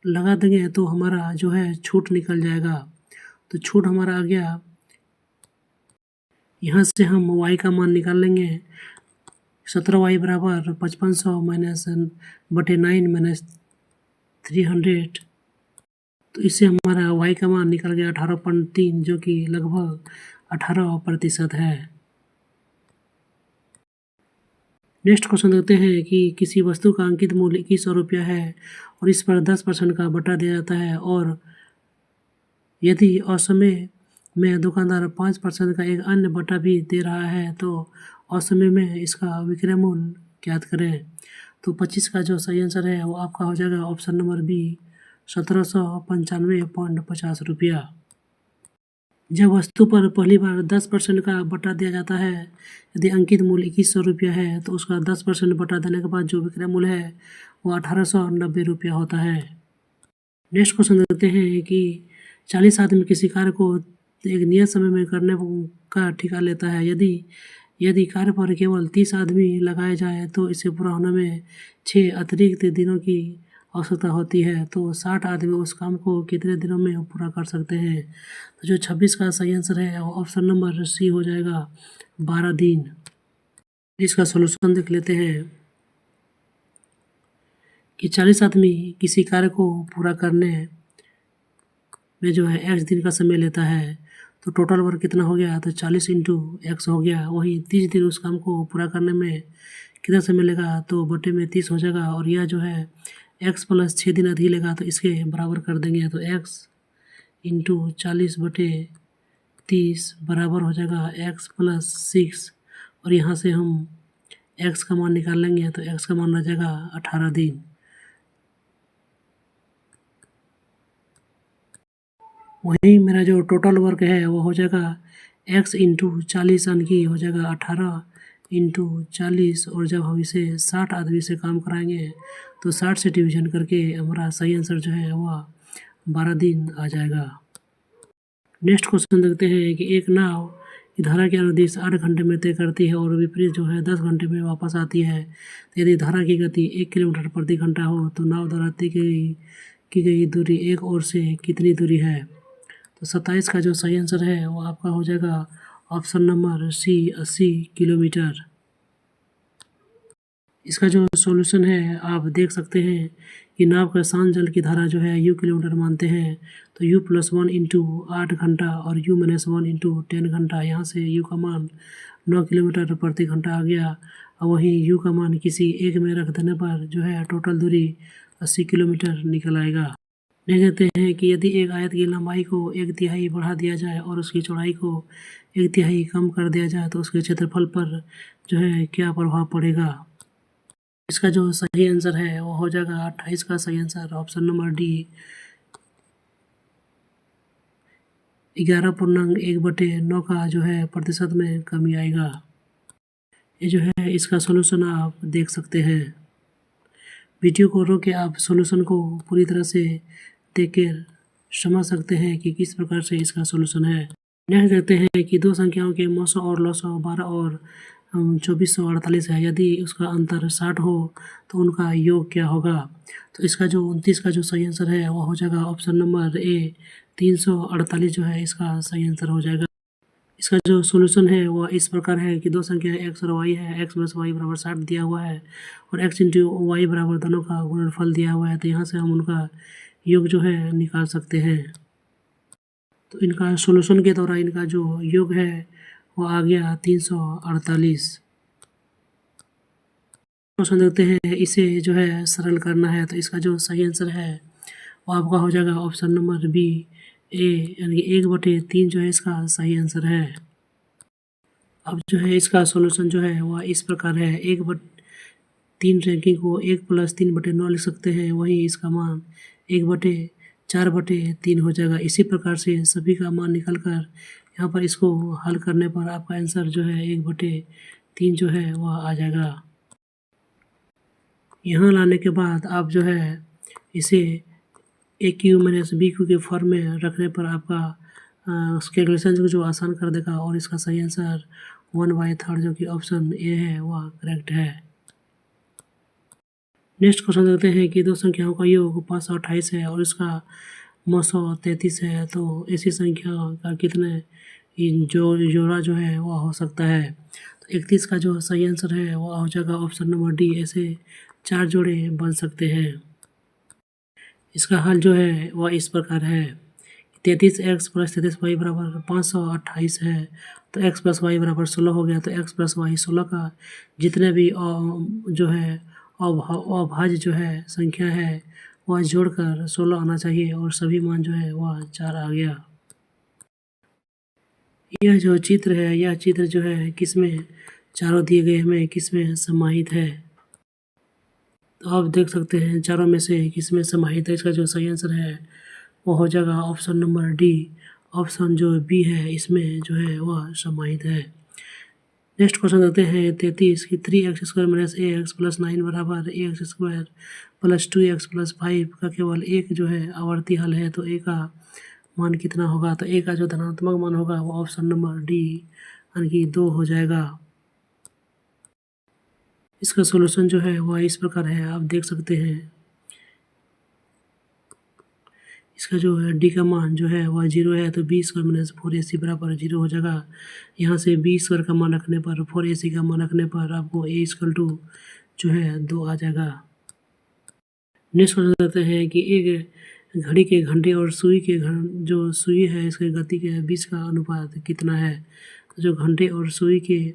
लगा देंगे तो हमारा जो है छूट निकल जाएगा। तो छूट हमारा आ गया, यहाँ से हम y का मान निकाल लेंगे। 17y बराबर 5500 माइनस बटे 9 माइनस 300। तो इससे हमारा y का मान निकल गया 18.3, जो कि लगभग 18% है। नेक्स्ट क्वेश्चन देखते हैं कि किसी वस्तु का अंकित मूल्य 2100 रुपया है और इस पर 10% का बटा दिया जाता है, और यदि असमय में दुकानदार 5% का एक अन्य बटा भी दे रहा है तो असमय में इसका विक्रय मूल्य ज्ञात करें। तो 25 का जो सही आंसर है वो आपका हो जाएगा ऑप्शन नंबर बी 1795.50 रुपया। जब वस्तु पर पहली बार 10% का बटा दिया जाता है, यदि अंकित मूल्य 2100 रुपया है तो उसका 10% बटा देने के बाद जो विक्रय मूल्य है वो 1890 रुपया होता है। नेक्स्ट क्वेश्चन देखते हैं कि 40 आदमी किसी कार्य को एक नियत समय में करने का ठेका लेता है। यदि कार्य पर केवल 30 आदमी लगाए जाए तो इसे पूरा होने में 6 अतिरिक्त दिनों की आवश्यकता होती है। तो 60 आदमी उस काम को कितने दिनों में पूरा कर सकते हैं? तो जो 26 का सही आंसर है वो ऑप्शन नंबर सी हो जाएगा 12 दिन। इसका सॉल्यूशन देख लेते हैं कि 40 आदमी किसी कार्य को पूरा करने में जो है x दिन का समय लेता है, तो टोटल वर्क कितना हो गया, तो 40 इंटू एक्स हो गया। वहीं 30 दिन उस काम को पूरा करने में कितना समय लेगा, तो बटे में 30 हो जाएगा। और यह जो है x प्लस 6 दिन अधिक लेगा, तो इसके बराबर कर देंगे, तो x इंटू 40 बटे 30 बराबर हो जाएगा x प्लस 6। और यहाँ से हम x का मान निकाल लेंगे, तो x का मान आ जाएगा 18 दिन। वहीं मेरा जो टोटल वर्क है वो हो जाएगा x इंटू 40 यानी कि हो जाएगा 18 इंटू 40। और जब हम इसे 60 आदमी से काम कराएंगे तो 60 से डिवीजन करके हमारा सही आंसर जो है वह 12 दिन आ जाएगा। नेक्स्ट क्वेश्चन देखते हैं कि एक नाव की धारा के अनुदिश 8 घंटे में तय करती है और विपरीत जो है 10 घंटे में वापस आती है। तो यदि धारा की गति 1 किलोमीटर प्रति घंटा हो तो नाव द्वारा तय की गई दूरी एक ओर से कितनी दूरी है। तो 27 का जो सही आंसर है वो आपका हो जाएगा ऑप्शन नंबर सी 80 किलोमीटर। इसका जो सॉल्यूशन है आप देख सकते हैं कि नाव का शांत जल की धारा जो है u किलोमीटर मानते हैं, तो u प्लस 1 इंटू 8 घंटा और u माइनस 1 इंटू 10 घंटा। यहाँ से u का मान 9 किलोमीटर प्रति घंटा आ गया। और वहीं u का मान किसी एक में रख देने पर जो है टोटल दूरी 80 किलोमीटर निकल आएगा। देख देते हैं कि यदि एक आयत की लंबाई को 1/3 बढ़ा दिया जाए और उसकी चौड़ाई को 1/3 कम कर दिया जाए तो उसके क्षेत्रफल पर जो है क्या प्रभाव पड़ेगा। इसका जो सही आंसर है वो हो जाएगा 28 का सही आंसर ऑप्शन नंबर डी 11.1/9 का जो है प्रतिशत में कमी आएगा। ये जो है इसका सॉल्यूशन आप देख सकते हैं। वीडियो को रोक के आप सॉल्यूशन को पूरी तरह से देखकर समझ सकते हैं कि किस प्रकार से इसका सॉल्यूशन है। नेक्स्ट देखते हैं कि दो संख्याओं के 900 और 912 और 2448 है। यदि उसका अंतर 60 हो तो उनका योग क्या होगा। तो इसका जो 29 का जो सही आंसर है वो हो जाएगा ऑप्शन नंबर ए 348 जो है इसका सही आंसर हो जाएगा। इसका जो सॉल्यूशन है वह इस प्रकार है कि दो संख्या x और y है, x प्लस वाई बराबर 60 दिया हुआ है और x इंटू वाई बराबर दोनों का गुणनफल दिया हुआ है। तो यहाँ से हम उनका योग जो है निकाल सकते हैं। तो इनका सॉल्यूशन के द्वारा इनका जो योग है वो आ गया 348। क्वेश्चन देखते हैं, इसे जो है सरल करना है। तो इसका जो सही आंसर है वो आपका हो जाएगा ऑप्शन नंबर बी ए यानी कि 1/3 जो है इसका सही आंसर है। अब जो है इसका सॉल्यूशन जो है वह इस प्रकार है। 1/3 रैंकिंग को 1 प्लस 3/9 लिख सकते हैं। वहीं इसका मान 1/4/3 हो जाएगा। इसी प्रकार से सभी का मान निकल कर यहाँ पर इसको हल करने पर आपका आंसर जो है 1/3 जो है वह आ जाएगा। यहाँ लाने के बाद आप जो है इसे ए क्यू माइनस बी क्यू के फॉर्म में रखने पर आपका कैलकुलेशन को जो आसान कर देगा और इसका सही आंसर 1/3 जो कि ऑप्शन ए है वह करेक्ट है। नेक्स्ट क्वेश्चन देखते हैं कि दो संख्याओं का योग 528 है और इसका 933 है। तो ऐसी संख्या का कितने जोड़ा जो है वह हो सकता है। तो 31 का जो सही आंसर है वह हो जाएगा ऑप्शन नंबर डी। ऐसे 4 जोड़े बन सकते हैं। इसका हल जो है वह इस प्रकार है। 33x प्लस 33y बराबर 528 है। तो x प्लस वाई बराबर 16 हो गया। तो x प्लस वाई 16 का जितने भी जो है अभाज्य जो है संख्या है वह जोड़कर 16 आना चाहिए और सभी मान जो है वह 4 आ गया। यह जो चित्र है यह चित्र जो है किसमें चारों दिए गए हमें किसमें समाहित है। तो आप देख सकते हैं चारों में से किसमें समाहित है। इसका जो सही आंसर है वो हो जाएगा ऑप्शन नंबर डी। ऑप्शन जो बी है इसमें जो है वह समाहित है। नेक्स्ट क्वेश्चन देखते हैं 33 की 3x² माइनस ax प्लस 9 बराबर ax² प्लस 2x प्लस 5 का केवल एक जो है आवर्ती हल है। तो a का मान कितना होगा। तो a का जो धनात्मक मान होगा वो ऑप्शन नंबर डी यानी कि 2 हो जाएगा। इसका सॉल्यूशन जो है वह इस प्रकार है। आप देख सकते हैं इसका जो है डी का मान जो है वह 0 है, तो बी स्क्वायर माइनस 4ac बराबर 0 हो जाएगा। यहाँ से बी स्क्वायर का मान रखने पर, 4ac का मान रखने पर आपको a इक्वल टू जो है 2 आ जाएगा। नेक्स्ट क्वेश्चन देते हैं कि एक घड़ी के घंटे और सुई के जो सुई है इसके गति के बीच का अनुपात कितना है। तो जो घंटे और सुई के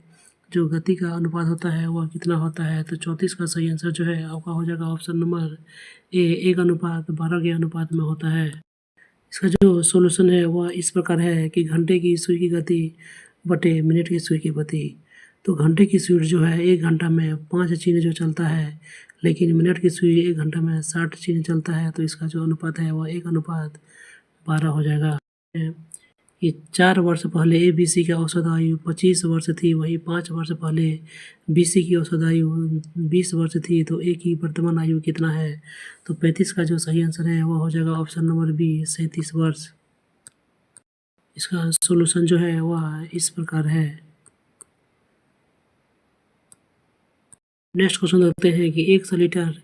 जो गति का अनुपात होता है वह कितना होता है। तो 34 का सही आंसर जो है आपका हो जाएगा ऑप्शन नंबर ए, 1:12 के अनुपात में होता है। इसका जो सॉल्यूशन है वह इस प्रकार है कि घंटे की सुई की गति बटे मिनट की सुई की गति। तो घंटे की स्पीड जो है 1 घंटा में 5 चिन्ह जो चलता है, लेकिन मिनट की सुई 1 घंटा में 60 चिन्ह चलता है। तो इसका जो अनुपात है वह 1:12 हो जाएगा। ये 4 वर्ष पहले ABC की औसत आयु 25 वर्ष थी, वहीं 5 वर्ष पहले BC की औसत आयु 20 वर्ष थी। तो A की वर्तमान आयु कितना है। तो 35 का जो सही आंसर है वह हो जाएगा ऑप्शन नंबर बी, 37 वर्ष। इसका सॉल्यूशन जो है वह इस प्रकार है। नेक्स्ट क्वेश्चन देखते हैं कि 100 लीटर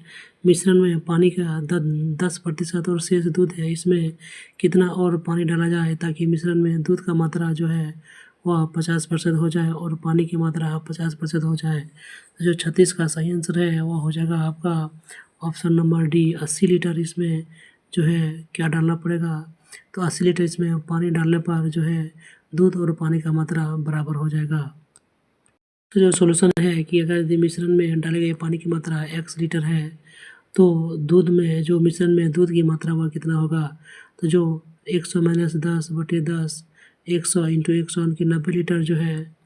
मिश्रण में पानी का 10% और शेष दूध है, इसमें कितना और पानी डाला जाए ताकि मिश्रण में दूध का मात्रा जो है वह 50% हो जाए और पानी की मात्रा 50% हो जाए। तो जो 36 का सही आंसर है वह हो जाएगा आपका ऑप्शन नंबर डी, 80 लीटर इसमें जो है क्या डालना पड़ेगा। तो 80 लीटर इसमें पानी डालने पर जो है दूध और पानी का मात्रा बराबर हो जाएगा। तो जो सॉल्यूशन है कि अगर यदि मिश्रण में डाले गए पानी की मात्रा x लीटर है, तो दूध में जो मिश्रण में दूध की मात्रा वह कितना होगा। तो जो 100 माइनस 10 बटे 10, 100 इंटू 100 की 90 लीटर जो है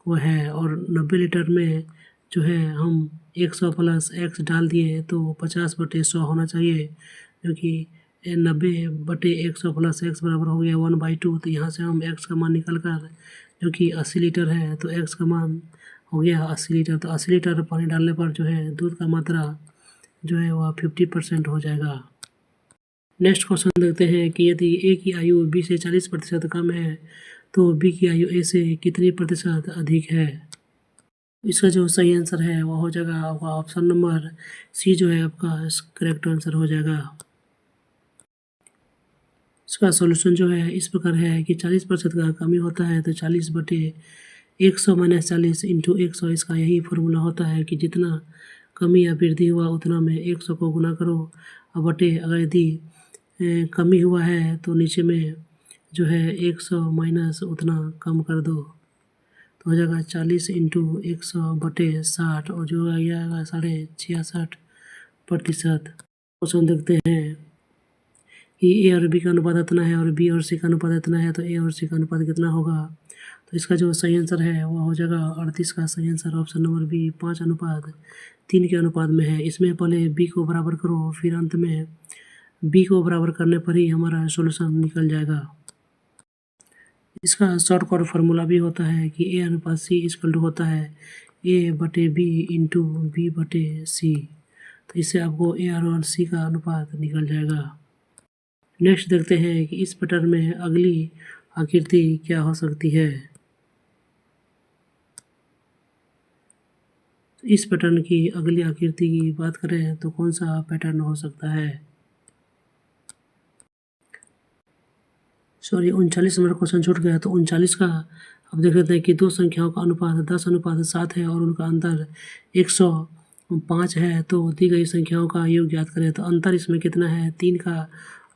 वह है, और 90 लीटर में जो है हम 100 प्लस x डाल दिए तो 50 बटे 100 होना चाहिए, क्योंकि 90 बटे 100 प्लस x बराबर हो गया 1/2। तो यहाँ से हम x का मान निकल कर, जो कि 80 लीटर है, तो x का मान हो गया 80 लीटर। तो 80 लीटर पानी डालने पर जो है दूध का मात्रा जो है वह 50% हो जाएगा। नेक्स्ट क्वेश्चन देखते हैं कि यदि ए की आयु बी से 40% कम है तो बी की आयु ए से कितनी प्रतिशत अधिक है। इसका जो सही आंसर है वह हो जाएगा आपका ऑप्शन नंबर सी, जो है आपका करेक्ट आंसर हो जाएगा। इसका सॉल्यूशन जो है इस प्रकार है कि 40% का कमी होता है, तो 40 बटे 100 माइनस 40 इंटू 100, इसका यही फॉर्मूला होता है कि जितना कमी या वृद्धि हुआ उतना में 100 को गुना करो और बटे, अगर यदि कमी हुआ है तो नीचे में जो है 100 माइनस उतना कम कर दो, तो हो जाएगा 40 इंटू 100 बटे 60, और जो आएगा 66.66%। क्वेश्चन देखते हैं कि ए और बी का अनुपात इतना है और बी और सी का अनुपात इतना है, तो ए और सी का अनुपात कितना होगा। तो इसका जो सही आंसर है वह हो जाएगा 38 का सही आंसर ऑप्शन नंबर बी, 5:3 के अनुपात में है। इसमें पहले बी को बराबर करो, फिर अंत में बी को बराबर करने पर ही हमारा सॉल्यूशन निकल जाएगा। इसका शॉर्ट कट फार्मूला भी होता है कि ए अनुपात सी इक्वल टू होता है ए बटे बी इंटू बी बटे सी। तो इससे आपको ए और सी का अनुपात निकल जाएगा। नेक्स्ट देखते हैं कि इस पैटर्न में अगली आकृति क्या हो सकती है। इस पैटर्न की अगली आकृति की बात करें तो कौन सा पैटर्न हो सकता है। सॉरी, 39 नंबर क्वेश्चन छूट गया। तो 39 का अब देख लेते हैं कि दो संख्याओं का अनुपात 10:7 है और उनका अंतर 105 है, तो दी गई संख्याओं का योग ज्ञात करें। तो अंतर इसमें कितना है, 3 का,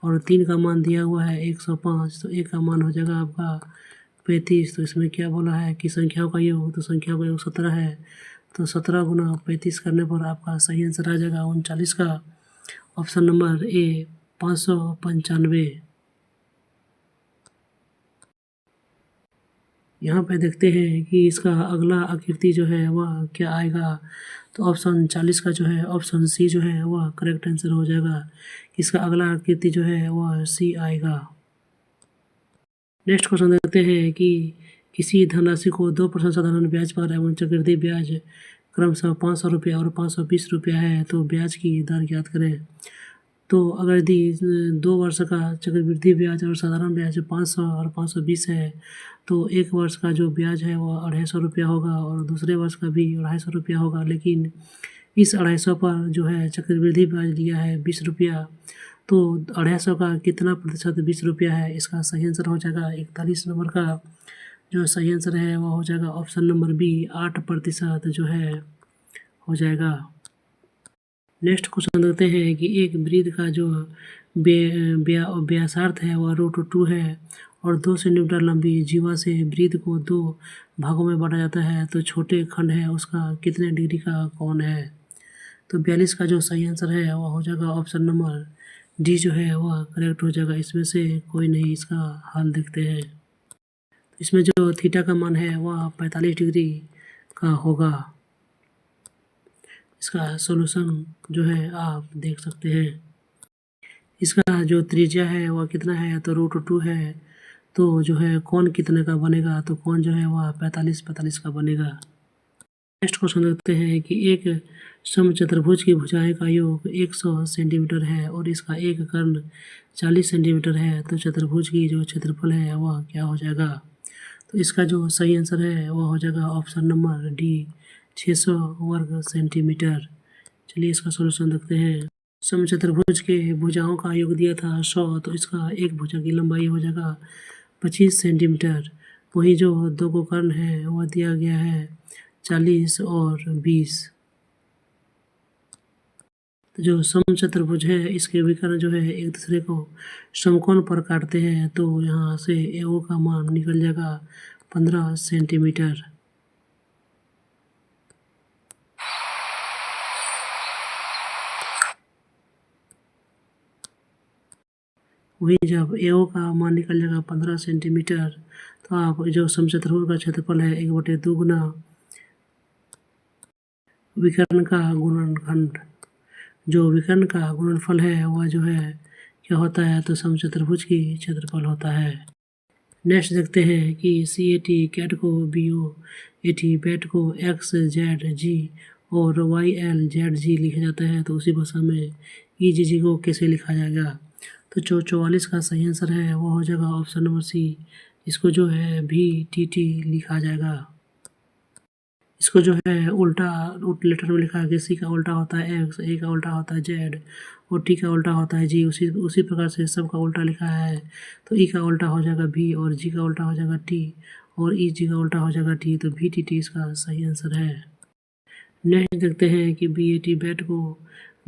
और 3 का मान दिया हुआ है 105, तो 1 का मान हो जाएगा आपका 35। तो इसमें क्या बोला है कि संख्याओं का योग, तो संख्याओं का योग 17 है, तो 17 गुना 35 करने पर आपका सही आंसर आ जाएगा 39 का ऑप्शन नंबर ए, 595। यहाँ पे देखते हैं कि इसका अगला आकृति जो है वह क्या आएगा। तो ऑप्शन 40 का जो है ऑप्शन सी जो है वह करेक्ट आंसर हो जाएगा। इसका अगला आकृति जो है वह सी आएगा। नेक्स्ट क्वेश्चन देखते हैं कि किसी धनराशि को 2% साधारण ब्याज पर एवं चक्रवृद्धि ब्याज क्रमशः 500 रुपया और 520 रुपया है, तो ब्याज की दर ज्ञात करें। तो अगर यदि 2 वर्ष का चक्रवृद्धि ब्याज और साधारण ब्याज 500 और 520 है, तो 1 वर्ष का जो ब्याज है वह 250 रुपया होगा और दूसरे वर्ष का भी 250 रुपया होगा। लेकिन इस 250 पर जो है चक्रवृद्धि ब्याज लिया है 20 रुपया, तो 250 का कितना प्रतिशत 20 रुपया है? इसका सही आंसर हो जाएगा 41 नंबर का जो सही आंसर है वो हो जाएगा ऑप्शन नंबर बी 8% जो है हो जाएगा। नेक्स्ट क्वेश्चन देखते हैं कि एक वृत्त का जो व्यासार्ध है वह √2 है और 2 सेंटीमीटर लंबी जीवा से वृत्त को 2 भागों में बांटा जाता है, तो छोटे खंड है उसका कितने डिग्री का कोण है? तो 42 का जो सही आंसर है वह हो जाएगा ऑप्शन नंबर डी जो है वह करेक्ट हो जाएगा। इसमें से कोई नहीं, इसका हल देखते हैं। इसमें जो थीटा का मान है वह 45 डिग्री का होगा। इसका सॉल्यूशन जो है आप देख सकते हैं। इसका जो त्रिज्या है वह कितना है? तो √2 है। तो जो है कोण कितने का बनेगा? तो कोण जो है वह 45 का बनेगा। नेक्स्ट क्वेश्चन देखते हैं कि एक समचतुर्भुज की भुजाएं का योग 100 सेंटीमीटर है और इसका एक कर्ण 40 सेंटीमीटर है, तो चतुर्भुज की जो क्षेत्रफल है वह क्या हो जाएगा? तो इसका जो सही आंसर है वह हो जाएगा ऑप्शन नंबर डी 600 वर्ग सेंटीमीटर। चलिए इसका सॉल्यूशन देखते हैं। समचतुर्भुज के भुजाओं का योग दिया था 100, तो इसका एक भुजा की लंबाई हो जाएगा 25 सेंटीमीटर। वहीं जो दो को कर्ण है वह दिया गया है 40 और 20। तो जो समचतुर्भुज है इसके विकर्ण जो है एक दूसरे को समकोण पर काटते हैं, तो यहाँ से AO का मान निकल जाएगा 15 सेंटीमीटर। वही जब AO का मान निकल जाएगा 15 सेंटीमीटर, तो आप जो समचतुर्भुज का क्षेत्रफल है 1/2 गुना विकर्ण का गुणनखंड, जो विकर्ण का गुणनफल है वह जो है क्या होता है? तो समचतुर्भुज की क्षेत्रफल होता है। नेक्स्ट देखते हैं कि CAT कैट को BOAT बैट को XZG और YLZG लिखा जाता है, तो उसी भाषा में EGG को कैसे लिखा जाएगा? तो जो 44 का सही आंसर है वो हो जाएगा ऑप्शन नंबर सी। इसको जो है VTT लिखा जाएगा। इसको जो है उल्टा लेटर में लिखा है कि सी का उल्टा होता है एक्स, ए का उल्टा होता है जेड और टी का उल्टा होता है जी। उसी प्रकार से सब का उल्टा लिखा है, तो ई का उल्टा हो जाएगा भी और जी का उल्टा हो जाएगा टी और ई जी का उल्टा हो जाएगा टी, तो VTT इसका सही आंसर है। नेक्स्ट देखते हैं कि BAT बैट को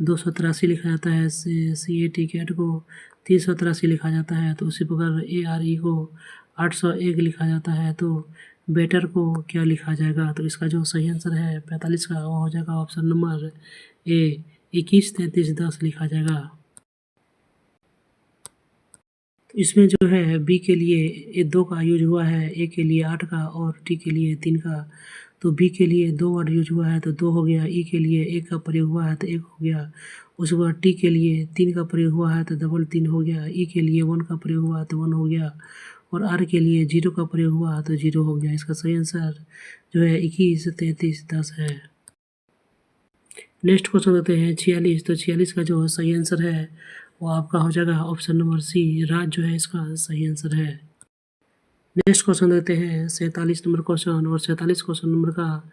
283 लिखा जाता है, CAT कैट को 383 लिखा जाता है, तो उसी प्रकार ARE को 801 लिखा जाता है, तो बेटर को क्या लिखा जाएगा? तो इसका जो सही आंसर है 45 का वो हो जाएगा ऑप्शन नंबर ए 21 33 10 लिखा जाएगा। तो इसमें जो है बी के लिए ये 2 का यूज हुआ है, ए के लिए 8 का और टी के लिए 3 का। तो बी के लिए 2 वर्ड यूज हुआ है तो 2 हो गया, ई के लिए 1 का प्रयोग हुआ है तो 1 हो गया। उसके बाद टी के लिए 3 का प्रयोग हुआ है तो डबल 3 हो गया। ई के लिए 1 का प्रयोग हुआ है तो 1 हो गया और आर के लिए 0 का प्रयोग हुआ है तो 0 हो गया। इसका सही आंसर जो है 21 33 10 है। नेक्स्ट क्वेश्चन देते हैं 46। तो 46 का जो सही आंसर है वो आपका हो जाएगा ऑप्शन नंबर सी, राज जो है इसका सही आंसर है। नेक्स्ट क्वेश्चन देते हैं 47 नंबर क्वेश्चन, और 47 क्वेश्चन नंबर का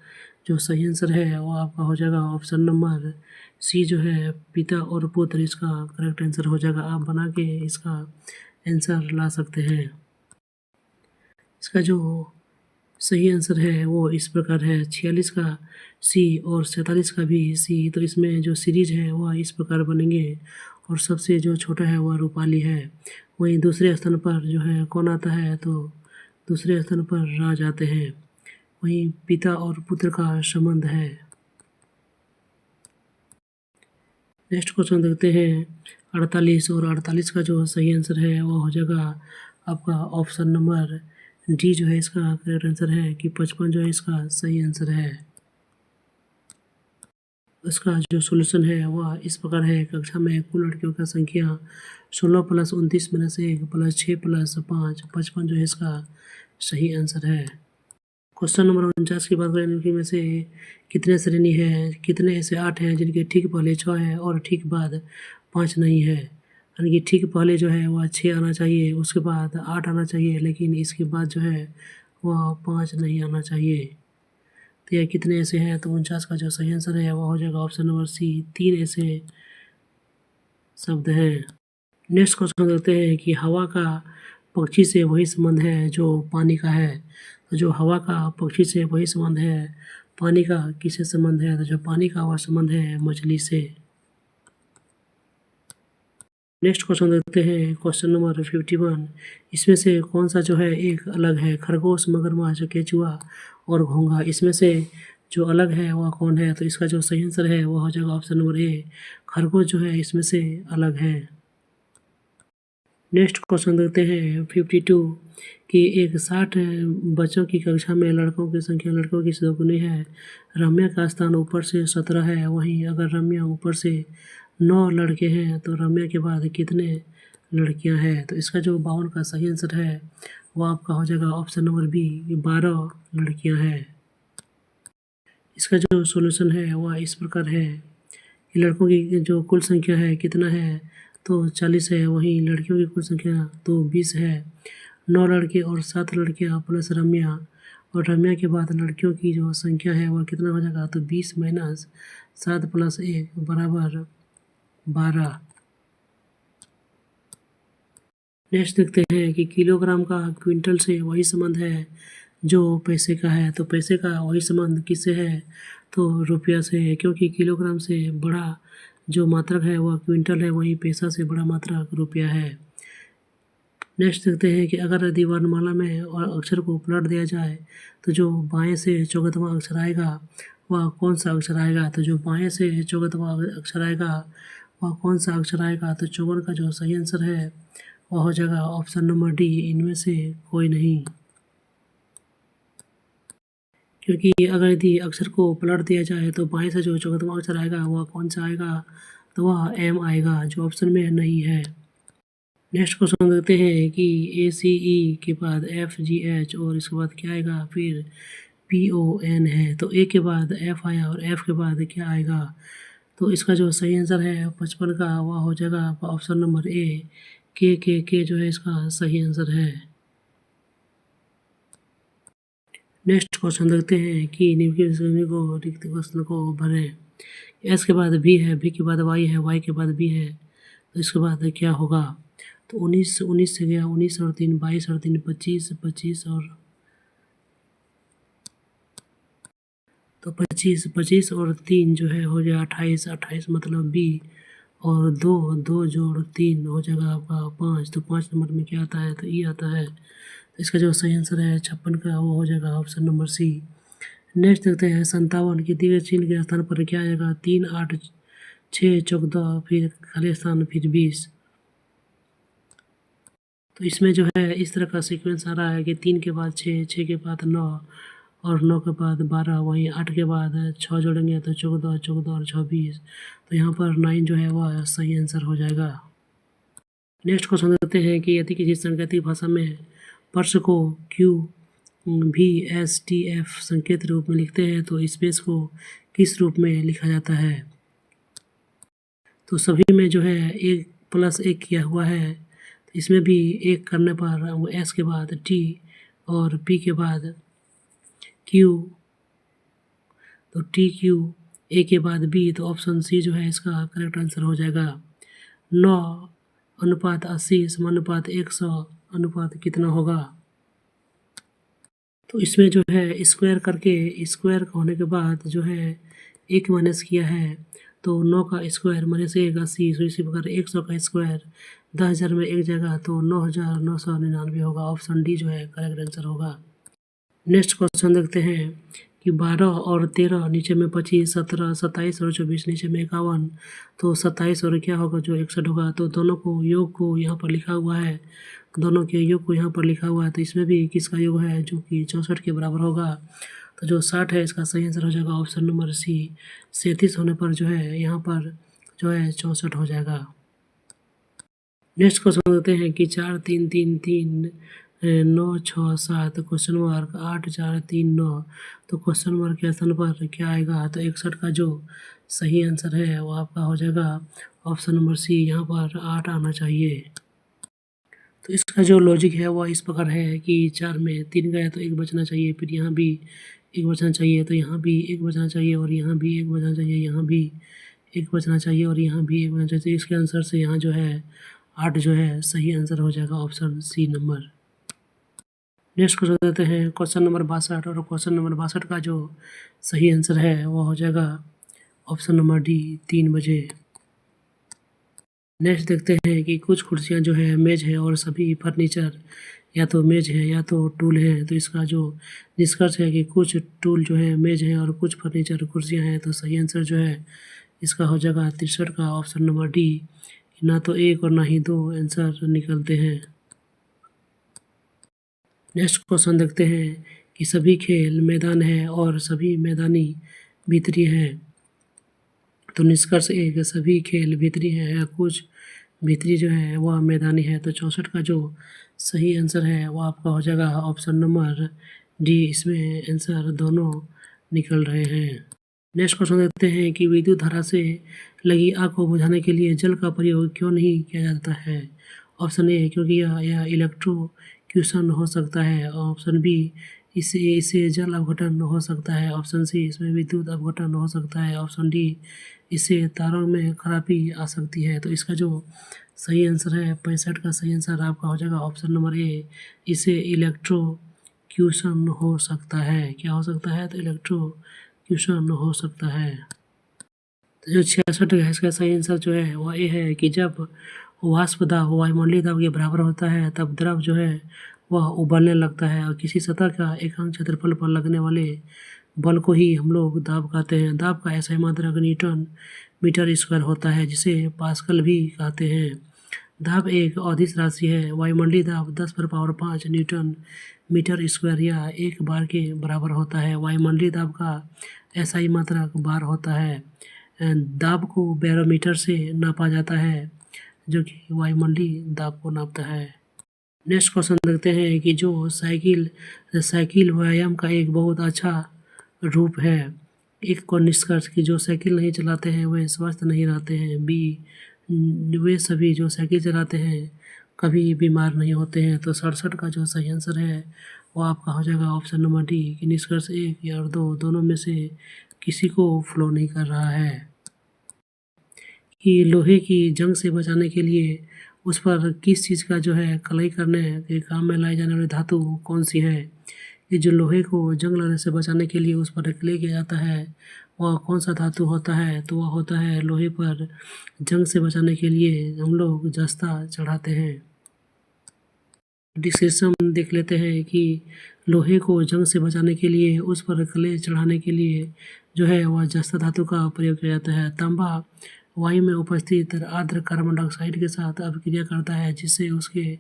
जो सही आंसर है वो आपका हो जाएगा ऑप्शन नंबर सी जो है पिता और पुत्र, इसका करेक्ट आंसर हो जाएगा। आप बना के इसका आंसर ला सकते हैं। इसका जो सही आंसर है वो इस प्रकार है 46 का सी और 47 का भी सी। तो इसमें जो सीरीज है वह इस प्रकार बनेंगे और सबसे जो छोटा है वह रूपाली है। वहीं दूसरे स्थान पर जो है कौन आता है? तो दूसरे स्थान पर राज आते हैं। वहीं पिता और पुत्र का संबंध है। नेक्स्ट क्वेश्चन देखते हैं 48, और 48 का जो सही आंसर है वो हो जाएगा आपका ऑप्शन नंबर डी जो है इसका करेक्ट आंसर है कि 55 जो है इसका सही आंसर है। इसका जो सॉल्यूशन है वह इस प्रकार है। कक्षा में कुल लड़कियों का संख्या 16 + 29 - 1 + 6 + 5 55 जो है इसका सही आंसर है। क्वेश्चन नंबर 49 की बात करें, इनकी में से कितने श्रेणी है? कितने ऐसे 8 हैं जिनके ठीक पहले 6 है और ठीक बाद 5 नहीं है? यानी कि ठीक पहले जो है वह 6 आना चाहिए, उसके बाद 8 आना चाहिए, लेकिन इसके बाद जो है वह 5 नहीं आना चाहिए। तो यह कितने ऐसे हैं? तो 49 का जो सही आंसर है वह हो जाएगा ऑप्शन नंबर सी, 3 ऐसे शब्द हैं। नेक्स्ट क्वेश्चन देखते हैं कि हवा का पक्षी से वही संबंध है जो पानी का है। तो जो हवा का पक्षी से वही संबंध है, पानी का किससे संबंध है? तो जो पानी का वह संबंध है मछली से। नेक्स्ट क्वेश्चन देखते हैं क्वेश्चन नंबर 51। इसमें से कौन सा जो है एक अलग है? खरगोश, मगरमच्छ, केचुआ और घोंघा। इसमें से जो अलग है वह कौन है? तो इसका जो सही आंसर है वह हो जाएगा ऑप्शन नंबर ए, खरगोश जो है इसमें से अलग है। नेक्स्ट क्वेश्चन देखते हैं 52 कि एक 60 बच्चों की कक्षा में लड़कों की संख्या लड़कों की दोगुनी है। रम्या का स्थान ऊपर से 17 है, वहीं अगर रम्या ऊपर से 9 लड़के हैं तो रम्या के बाद कितने लड़कियां हैं? तो इसका जो 52 का सही आंसर है वो आपका हो जाएगा ऑप्शन नंबर बी, 12 लड़कियां हैं। इसका जो सॉल्यूशन है वह इस प्रकार है कि लड़कों की जो कुल संख्या है कितना है? तो 40 है, वहीं लड़कियों की कुल संख्या तो 20 है। 9 लड़के और 7 लड़कियां प्लस रम्या, और रम्या के बाद लड़कियों की जो संख्या है वह कितना हो जाएगा? तो 20 माइनस 7 प्लस 1 बराबर 12। नेक्स्ट देखते हैं कि किलोग्राम का क्विंटल से वही संबंध है जो पैसे का है। तो पैसे का वही संबंध किससे है? तो रुपया से है, क्योंकि किलोग्राम से बड़ा जो मात्रक है वह क्विंटल है, वहीं पैसा से बड़ा मात्रक रुपया है। नेक्स्ट देखते हैं कि अगर यदि वर्णमाला में और अक्षर को पलट दिया जाए तो जो बाएं से चौगतवां अक्षर आएगा वह कौन सा अक्षर आएगा? तो जो बाएं से चौगतवां अक्षर आएगा वह कौन सा अक्षर आएगा? तो 54 का जो सही आंसर है वह हो जाएगा ऑप्शन नंबर डी, इनमें से कोई नहीं। क्योंकि अगर यदि अक्षर को पलट दिया जाए तो बाएं से जो चौगतवां अक्षर आएगा वह कौन सा आएगा? तो वह एम आएगा, जो ऑप्शन में नहीं है। नेक्स्ट क्वेश्चन देखते हैं कि ए सी ई के बाद एफ जी एच और इसके बाद क्या आएगा? फिर पी ओ एन है। तो ए के बाद एफ आया और एफ के बाद क्या आएगा? तो इसका जो सही आंसर है 55 का वह हो जाएगा ऑप्शन नंबर ए, के जो है इसका सही आंसर है। नेक्स्ट क्वेश्चन देखते हैं कि निम्नलिखित श्रेणी को रिक्त प्रश्न को भरें। एस के बाद भी है, भी के बाद वाई है, वाई के बाद भी है, तो इसके बाद क्या होगा? तो 19 से गया 19 और 3 22 और 3 25 25 और तो 25 और 3 जो है हो गया 28 28 मतलब बी, और 2 जोड़ 3 हो जाएगा आपका 5। तो 5 नंबर में क्या आता है? तो ई आता है। तो इसका जो सही आंसर है 56 का वो हो जाएगा ऑप्शन नंबर सी। नेक्स्ट देखते हैं 57 की दिए चिन्ह के स्थान पर क्या आएगा? 3 8 6 14 फिर खाली स्थान फिर 20। तो इसमें जो है इस तरह का सीक्वेंस आ रहा है कि 3 के बाद 6, 6 के बाद 9 और 9 के बाद 12, वहीं 8 के बाद 6 जोड़ेंगे तो 14, 14 और 6 20। तो यहाँ पर 9 जो है वह सही आंसर हो जाएगा। नेक्स्ट क्वेश्चन देखते हैं कि यदि किसी सांकेतिक भाषा में पर्स को क्यू भी एस टी एफ संकेत रूप में लिखते हैं तो स्पेस को किस रूप में लिखा जाता है? तो सभी में जो है 1+1 किया हुआ है, तो इसमें भी 1 करने पर वो एस के बाद टी और पी के बाद क्यू, तो टी क्यू, ए के बाद बी, तो ऑप्शन सी जो है इसका करेक्ट आंसर हो जाएगा। 9:80 समानुपात 100 अनुपात कितना होगा? तो इसमें जो है स्क्वायर करके स्क्वायर होने के बाद जो है 1 माइनस किया है, तो 9 का स्क्वायर माइनस 1 80, तो इसी प्रकार 100 का स्क्वायर 10,000 में एक जगह तो 9,999 होगा। ऑप्शन डी जो है करेक्ट आंसर होगा। नेक्स्ट क्वेश्चन देखते हैं कि 12 और 13 नीचे में 25, 17, 27 और 24 नीचे में 51, तो 27 और क्या होगा? जो 61 होगा। तो दोनों को योग को यहाँ पर लिखा हुआ है, दोनों के योग को यहाँ पर लिखा हुआ है, तो इसमें भी किसका योग है जो कि 64 के बराबर होगा। तो जो 60 है इसका सही आंसर हो जाएगा ऑप्शन नंबर सी। 37 होने पर जो है यहाँ पर जो है 64 हो जाएगा। नेक्स्ट क्वेश्चन देते हैं कि 4 3 3 3 9 6 7 क्वेश्चन मार्क 8 4 3 9, तो क्वेश्चन मार्क के स्थान पर क्या आएगा? तो 61 का जो सही आंसर है वो आपका हो जाएगा ऑप्शन नंबर सी, यहाँ पर 8 आना चाहिए। तो इसका जो लॉजिक है वह इस प्रकार है कि 4 में 3 गया तो 1 बचना चाहिए, फिर यहाँ भी 1 बचना चाहिए, तो यहाँ भी 1 बचना चाहिए और यहाँ भी 1 बचना चाहिए, यहाँ भी 1 बचना चाहिए और यहाँ भी 1 बचना चाहिए। इसके आंसर से यहाँ जो है 8 जो है सही आंसर हो जाएगा option C number. Next question देते हैं क्वेश्चन नंबर 62, और क्वेश्चन नंबर 62 का जो सही आंसर है वो हो जाएगा ऑप्शन नंबर डी 3 बजे। नेक्स्ट देखते हैं कि कुछ कुर्सियां जो है मेज है और सभी फर्नीचर या तो मेज है या तो टूल है। तो इसका जो निष्कर्ष है कि कुछ टूल जो है मेज है और कुछ फर्नीचर कुर्सियां हैं। तो सही आंसर जो है इसका हो जाएगा 63 का ऑप्शन नंबर डी। ना तो एक और ना ही दो आंसर निकलते हैं। नेक्स्ट क्वेश्चन देखते हैं कि सभी खेल मैदान है और सभी मैदानी भीतरी हैं। तो निष्कर्ष एक, सभी खेल भीतरी है या कुछ भीतरी जो है वह मैदानी है। तो 64 का जो सही आंसर है वो आपका हो जाएगा ऑप्शन नंबर डी। इसमें आंसर दोनों निकल रहे हैं। नेक्स्ट क्वेश्चन देखते हैं कि विद्युत धारा से लगी आग को बुझाने के लिए जल का प्रयोग क्यों नहीं किया जाता है। ऑप्शन ए क्योंकि यह इलेक्ट्रोक्यूशन हो सकता है। ऑप्शन बी इससे जल अपघटन हो सकता है। ऑप्शन सी इसमें विद्युत अपघटन हो सकता है। ऑप्शन डी इससे तारों में खराबी आ सकती है। तो इसका जो सही आंसर है 65 का सही आंसर आपका हो जाएगा ऑप्शन नंबर ए। इसे इलेक्ट्रोक्यूशन हो सकता है। क्या हो सकता है? तो इलेक्ट्रोक्यूशन हो सकता है। तो जो 66 है इसका सही आंसर जो है वह ये है कि जब वाष्प दाब वायुमंडलीय दाब के बराबर होता है तब द्रव जो है वह उबलने लगता है। और किसी सतह का एकांक क्षेत्रफल पर लगने वाले बल को ही हम लोग दाब कहते हैं। दाब का ऐसा मात्रक न्यूटन मीटर स्क्वायर होता है जिसे पास्कल भी कहते हैं। दाब एक अदिश राशि है। वायुमंडलीय दाब 10⁵ न्यूटन मीटर स्क्वायर या 1 बार के बराबर होता है। वायुमंडलीय दाब का ऐसा मात्रक बार होता है। दाब को बैरोमीटर से नापा जाता है जो कि वायुमंडलीय दाब को नापता है। नेक्स्ट क्वेश्चन देखते हैं कि जो साइकिल व्यायाम का एक बहुत अच्छा रूप है। एक को निष्कर्ष कि जो साइकिल नहीं चलाते हैं वे स्वस्थ नहीं रहते हैं। बी वे सभी जो साइकिल चलाते हैं कभी बीमार नहीं होते हैं। तो 67 का जो सही आंसर है वो आपका हो जाएगा ऑप्शन नंबर डी कि निष्कर्ष 1 या 2 दोनों में से किसी को फ्लो नहीं कर रहा है। कि लोहे की जंग से बचाने के लिए उस पर किस चीज़ का जो है कलाई करने के काम में लाई जाने वाली धातु कौन सी है। ये जो लोहे को जंग लगने से बचाने के लिए उस पर क्ले किया जाता है वह कौन सा धातु होता है। तो वह होता है लोहे पर जंग से बचाने के लिए हम लोग जस्ता चढ़ाते हैं। डिस्क्रिप्शन देख लेते हैं कि लोहे को जंग से बचाने के लिए उस पर क्ले चढ़ाने के लिए जो है वह जस्ता धातु का प्रयोग किया जाता है। तांबा वायु में उपस्थित आर्द्र कार्बन डाइऑक्साइड के साथ अभिक्रिया करता है जिससे उसके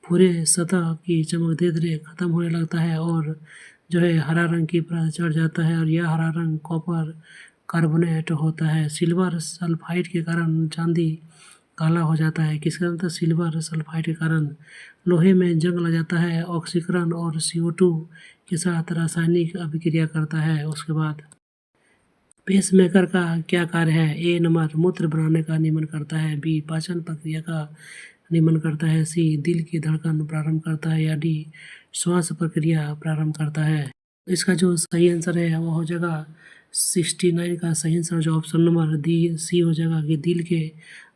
पूरे सतह की चमक धीरे धीरे खत्म होने लगता है और जो है हरा रंग की परत चढ़ जाता है और यह हरा रंग कॉपर कार्बोनेट होता है। सिल्वर सल्फाइड के कारण चांदी काला हो जाता है। किसके कारण? सिल्वर सल्फाइड के कारण। लोहे में जंग लग जाता है ऑक्सीकरण और CO2 के साथ रासायनिक अभिक्रिया करता है। उसके बाद पेसमेकर का क्या कार्य है। ए नंबर मूत्र बनाने का नियमन करता है। बी पाचन प्रक्रिया का नियमन करता है। सी दिल की धड़कन प्रारंभ करता है या डी श्वास प्रक्रिया प्रारंभ करता है। इसका जो सही आंसर है वो हो जाएगा 69 का सही आंसर जो ऑप्शन नंबर डी सी हो जाएगा कि दिल के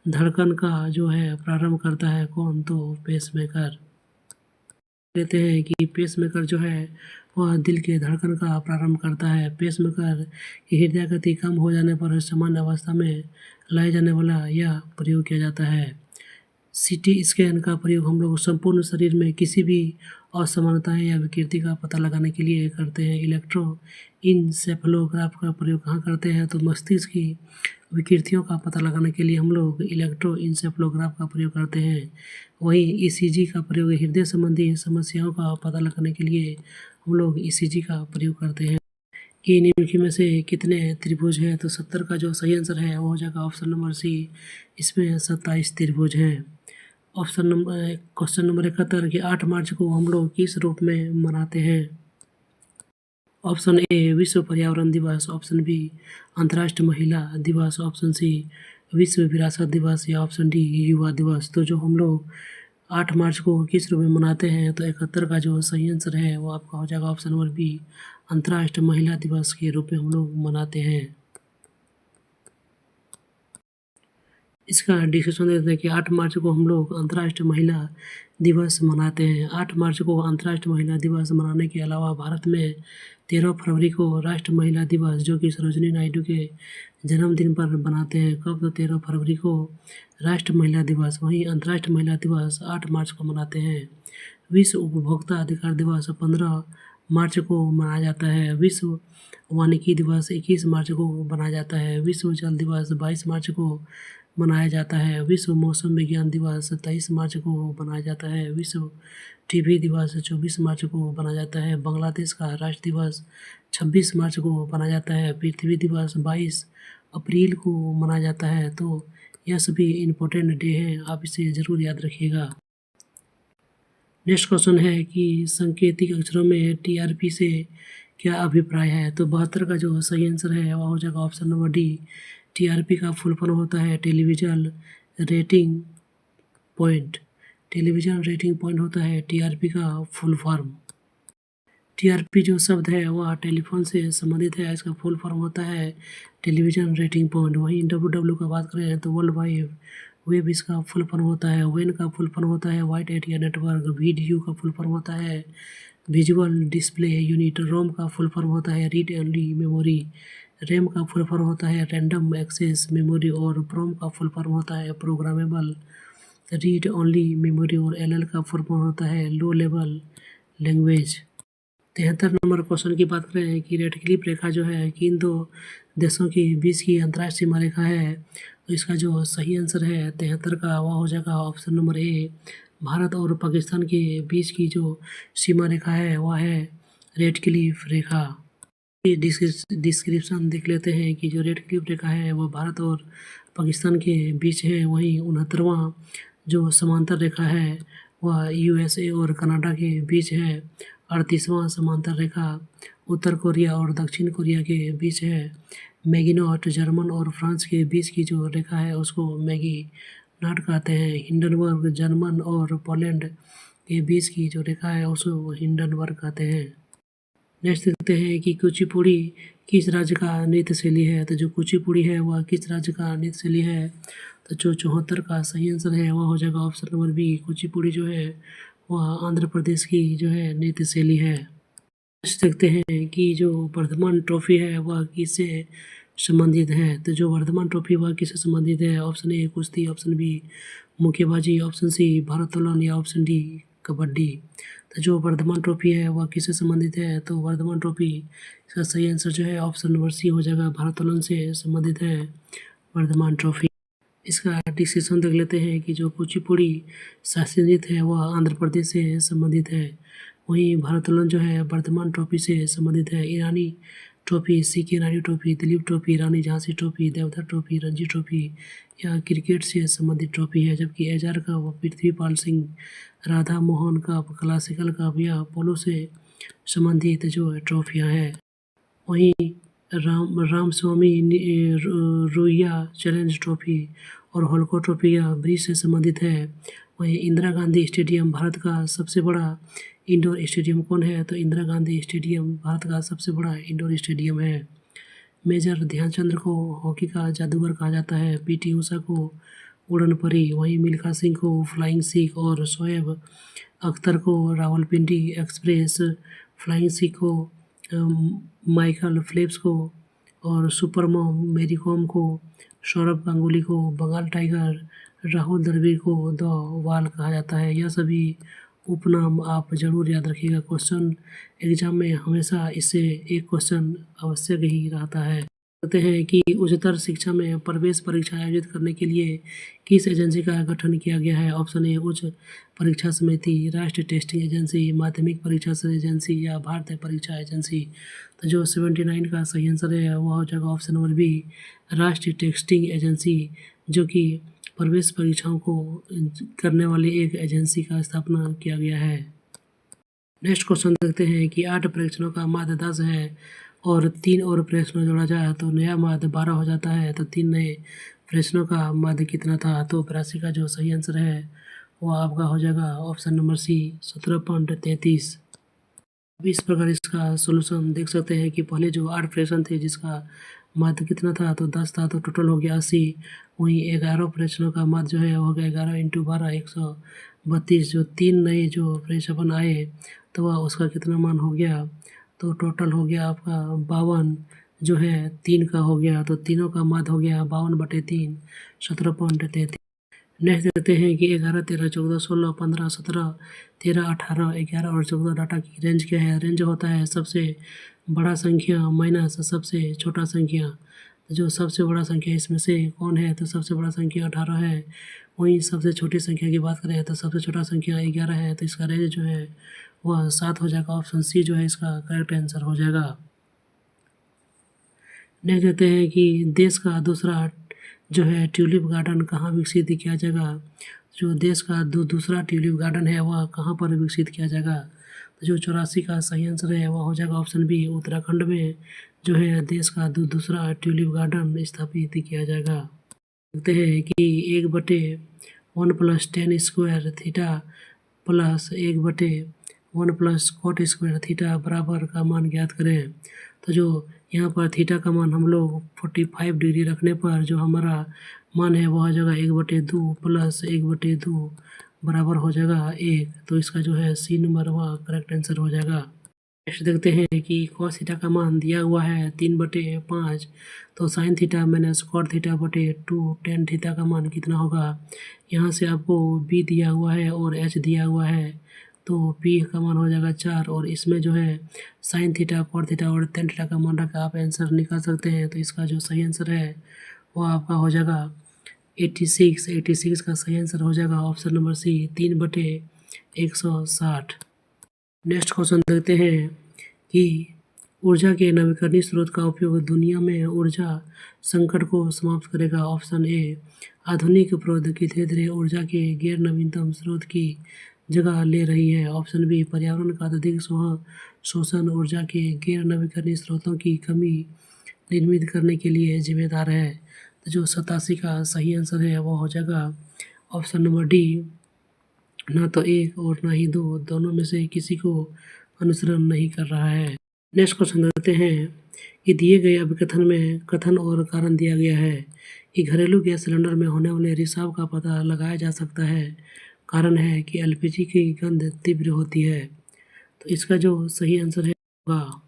धड़कन का जो है प्रारंभ करता है कौन? तो पेसमेकर। लेते हैं कि पेसमेकर जो है वह दिल के धड़कन का प्रारंभ करता है। पेसमेकर की हृदय गति कम हो जाने पर सामान्य अवस्था में लाए जाने वाला यह प्रयोग किया जाता है। CT स्कैन का प्रयोग हम लोग संपूर्ण शरीर में किसी भी असमानताएं या विकृति का पता लगाने के लिए करते हैं। इलेक्ट्रोइंसेफेलोग्राफ का प्रयोग कहाँ करते हैं? तो मस्तिष्क की विकृतियों का पता लगाने के लिए हम लोग इलेक्ट्रोइंसेफेलोग्राफ का प्रयोग करते हैं। वहीं ECG का प्रयोग हृदय संबंधी समस्याओं का पता लगाने के लिए हम लोग ECG का प्रयोग करते हैं। कि निम्नलिखित में से कितने त्रिभुज हैं? तो 70 का जो सही आंसर है वो हो जाएगा ऑप्शन नंबर सी। इसमें 27 त्रिभुज हैं। क्वेश्चन नंबर 71 कि 8 मार्च को हम लोग किस रूप में मनाते हैं? ऑप्शन ए विश्व पर्यावरण दिवस। ऑप्शन बी अंतर्राष्ट्रीय महिला दिवस। ऑप्शन सी विश्व विरासत दिवस या ऑप्शन डी युवा दिवस। तो जो हम लोग 8 मार्च को किस रूप में मनाते हैं? तो 71 का जो सही आंसर है वो आपका हो जाएगा ऑप्शन नंबर बी अंतर्राष्ट्रीय महिला दिवस के रूप में हम लोग मनाते हैं। इसका डिस्कशन देते हैं कि 8 मार्च को हम लोग अंतर्राष्ट्रीय महिला दिवस मनाते हैं। 8 मार्च को अंतर्राष्ट्रीय महिला दिवस मनाने के अलावा भारत में 13 फरवरी को राष्ट्रीय महिला दिवस जो कि सरोजिनी नायडू के जन्मदिन पर बनाते हैं। कब? तो 13 फरवरी को राष्ट्रीय महिला दिवस। वहीं अंतर्राष्ट्रीय महिला दिवस 8 मार्च को मनाते हैं। विश्व उपभोक्ता अधिकार दिवस 15 मार्च को मनाया जाता है। विश्व वानिकी दिवस 21 मार्च को मनाया जाता है। विश्व जल दिवस 22 मार्च को मनाया जाता है। विश्व मौसम विज्ञान दिवस 23 मार्च को मनाया जाता है। विश्व टीबी दिवस 24 मार्च को मनाया जाता है। बांग्लादेश का राष्ट्र दिवस 26 मार्च को मनाया जाता है। पृथ्वी दिवस 22 अप्रैल को मनाया जाता है। तो यह सभी इम्पोर्टेंट डे हैं, आप इसे ज़रूर याद रखिएगा। नेक्स्ट क्वेश्चन है कि सांकेतिक अक्षरों में टीआरपी से क्या अभिप्राय है? तो 72 का जो सही आंसर है वह हो जाएगा ऑप्शन नंबर डी। टीआरपी का फुल फॉर्म होता है television rating point. Television rating point होता है टीआरपी का फुल फॉर्म। टीआरपी जो शब्द है वह टेलीफोन से संबंधित है। इसका फुल फॉर्म होता है टेलीविजन रेटिंग पॉइंट। वहीं डब्ल्यू का बात करें तो वर्ल्ड वाइड वेब इसका फुल फॉर्म होता है। वेन का फुल फॉर्म होता है वाइड एरिया नेटवर्क। वीडीयू का फुल फॉर्म होता है विजुअल डिस्प्ले यूनिट। रोम का फुल फॉर्म होता है रीड ओनली मेमोरी। रैम का फुल फॉर्म होता है रैंडम एक्सेस मेमोरी। और प्रोम का फुल फॉर्म होता है प्रोग्रामेबल रीड ओनली मेमोरी। और एलएल का फुल फॉर्म होता है low level language. 73 number question की बात करें कि रेड क्लिफ रेखा जो है कि इन दो देशों के बीच की अंतर्राष्ट्रीय सीमा रेखा है। तो इसका जो सही आंसर है 73 का वह हो जाएगा ऑप्शन नंबर ए। भारत और पाकिस्तान के बीच की जो सीमा रेखा है वह है रेड क्लिफ रेखा। डिस्क्रिप्शन देख लेते हैं कि जो रेड क्लिफ रेखा है वह भारत और पाकिस्तान के बीच है। वहीं 69वां जो समांतर रेखा है वह यूएसए और कनाडा के बीच है। 38वां समांतर रेखा उत्तर कोरिया और दक्षिण कोरिया के बीच है। मैगिनॉट जर्मन और फ्रांस के बीच की जो रेखा है उसको मैगी नॉट कहते हैं। हिंडनबर्ग जर्मन और पोलैंड के बीच की जो रेखा है उसको हिंडनबर्ग कहते हैं। नेक्स्ट देखते हैं कि कुचिपुड़ी किस राज्य का नृत्य शैली है? तो जो कुचिपुड़ी है वह किस राज्य का नृत्य शैली है? तो जो 74 का सही आंसर है वह हो जाएगा ऑप्शन नंबर बी। कुचिपुड़ी जो है वह आंध्र प्रदेश की जो है नृत्य शैली है। नेक्स्ट देखते हैं कि जो वर्धमान ट्रॉफी है वह किससे संबंधित है? तो जो वर्धमान ट्रॉफी वह किससे संबंधित है? ऑप्शन ए कुश्ती, ऑप्शन बी मुक्केबाजी, ऑप्शन सी भारोत्तोलन या ऑप्शन डी कबड्डी। तो जो वर्धमान ट्रॉफी है वह किससे संबंधित है? तो वर्धमान ट्रॉफी इसका सही आंसर जो है ऑप्शन नंबर सी हो जाएगा, भारोत्तोलन से संबंधित है वर्धमान ट्रॉफी। इसका डिस्कशन देख लेते हैं कि जो कुचिपुड़ी शास्त्रीय नृत्य है वह आंध्र प्रदेश से संबंधित है। वहीं भारोत्तोलन जो है वर्धमान ट्रॉफी से संबंधित है। Irani trophy, CK Irani trophy, Duleep trophy, Rani Jhansi trophy, Deodhar trophy, Ranji trophy यह क्रिकेट से संबंधित ट्रॉफी है। जबकि Ezra cup, Prithvipal Singh Radha Mohan cup, classical cup यह पोलो से संबंधित जो ट्रॉफियाँ हैं। वहीं रामस्वामी रोहिया चैलेंज ट्रॉफी और होल्को ट्रॉफी यह ब्रिज से संबंधित है। वहीं इंदिरा गांधी स्टेडियम भारत का सबसे बड़ा इंडोर स्टेडियम कौन है? तो इंदिरा गांधी स्टेडियम भारत का सबसे बड़ा इंडोर स्टेडियम है। मेजर ध्यानचंद को हॉकी का जादूगर कहा जाता है। पीटी उषा को उड़न परी, वहीं मिल्खा सिंह को फ्लाइंग सिख और शोएब अख्तर को रावलपिंडी एक्सप्रेस, फ्लाइंग सिख को माइकल फेल्प्स को और सुपर मॉम मेरी कॉम को, सौरभ गांगुली को बंगाल टाइगर, राहुल द्रविड़ को द वाल कहा जाता है। यह सभी उपनाम आप जरूर याद रखिएगा। क्वेश्चन एग्जाम में हमेशा इससे एक क्वेश्चन आवश्यक ही रहता है। कहते हैं कि उच्चतर शिक्षा में प्रवेश परीक्षा आयोजित करने के लिए किस एजेंसी का गठन किया गया है? ऑप्शन ए उच्च परीक्षा समिति, राष्ट्रीय टेस्टिंग एजेंसी, माध्यमिक परीक्षा एजेंसी या भारतीय परीक्षा एजेंसी। तो जो 79 का सही आंसर है वह हो जाएगा ऑप्शन नंबर बी, राष्ट्रीय टेस्टिंग एजेंसी, जो कि प्रवेश परीक्षाओं को करने वाली एक एजेंसी का स्थापना किया गया है। नेक्स्ट क्वेश्चन देखते हैं कि 8 परीक्षणों का माध्य 10 है और 3 और प्रश्नों जोड़ा जाए तो नया माध्य 12 हो जाता है। तो 3 नए प्रश्नों का माध्य कितना था? तो 82 का जो सही आंसर है वह आपका हो जाएगा ऑप्शन नंबर सी, 17.33। इस प्रकार इसका सोल्यूशन देख सकते हैं कि पहले जो 8 प्रश्न थे जिसका मद कितना था तो 10 था, तो टोटल हो गया 80। वहीं 11 प्रश्नों का मद जो है वो हो गया 11 × 12 132। जो 3 नए जो प्रश्न आए तो वह उसका कितना मान हो गया, तो टोटल हो गया आपका 52 जो है 3 का हो गया, तो तीनों का मद हो गया 52/3 17.33। नेक्स्ट देखते हैं कि 11, 13, 14, 16, 15, 17, 13, 18, 11 और 14 डाटा की रेंज क्या है। रेंज होता है सबसे बड़ा संख्या माइनस सबसे छोटा संख्या। तो जो सबसे बड़ा संख्या इसमें से कौन है, तो सबसे बड़ा संख्या 18 है। वहीं सबसे छोटी संख्या की बात करें तो सबसे छोटा संख्या 11 है, तो इसका रेंज जो है वह 7 हो जाएगा। ऑप्शन सी जो है इसका करेक्ट आंसर हो जाएगा। नेक्स्ट देखते हैं कि देश का दूसरा जो है ट्यूलिप गार्डन कहाँ विकसित किया जाएगा। जो देश का दूसरा ट्यूलिप गार्डन है वह कहाँ पर विकसित किया जाएगा, तो जो 84 का सही आंसर है वह हो जाएगा ऑप्शन बी, उत्तराखंड में जो है देश का दूसरा ट्यूलिप गार्डन स्थापित किया जाएगा। देखते हैं कि 1/1 + tan² theta plus 1/1 + cot² theta बराबर का मान ज्ञात करें। तो जो यहाँ पर थीटा का मान हम लोग 45 डिग्री रखने पर जो हमारा मान है वह हो जाएगा 1/2 प्लस 1/2 बराबर हो जाएगा 1। तो इसका जो है सी नंबर वह करेक्ट आंसर हो जाएगा। नेक्स्ट देखते हैं कि cos थीटा का मान दिया हुआ है 3/5, तो sin theta minus cot थीटा/2 tan theta का मान कितना होगा। यहाँ से आपको b दिया हुआ है और h दिया हुआ है, तो p का मान हो जाएगा 4, और इसमें जो है sin थीटा, cot थीटा और tan थीटा का मान रखकर आप आंसर निकाल सकते हैं। तो इसका जो सही आंसर है वो आपका हो जाएगा 86। 86 का सही आंसर हो जाएगा option number C, 3/160। Next question देखते हैं कि ऊर्जा के नवीकरणीय स्रोत का उपयोग दुनिया में ऊर्जा संकट को समाप्त करेगा। ऑप्शन ए, आधुनिक प्रौद्योगिकी धीरे धीरे ऊर्जा के गैर नवीनतम स्रोत की जगह ले रही है। ऑप्शन बी, पर्यावरण का अत्यधिक शोषण ऊर्जा के गैर नवीकरणीय स्रोतों की कमी निर्मित करने के लिए जिम्मेदार है। तो जो 87 का सही आंसर है वो हो जाएगा ऑप्शन नंबर डी, ना तो एक और ना ही दो, दोनों में से किसी को अनुसरण नहीं कर रहा है। नेक्स्ट क्वेश्चन देखते हैं कि दिए गए अभिकथन में कथन और कारण दिया गया है कि घरेलू गैस सिलेंडर में होने वाले रिसाव का पता लगाया जा सकता है। कारण है कि एलपीजी की गंध तीव्र होती है। तो इसका जो सही आंसर है होगा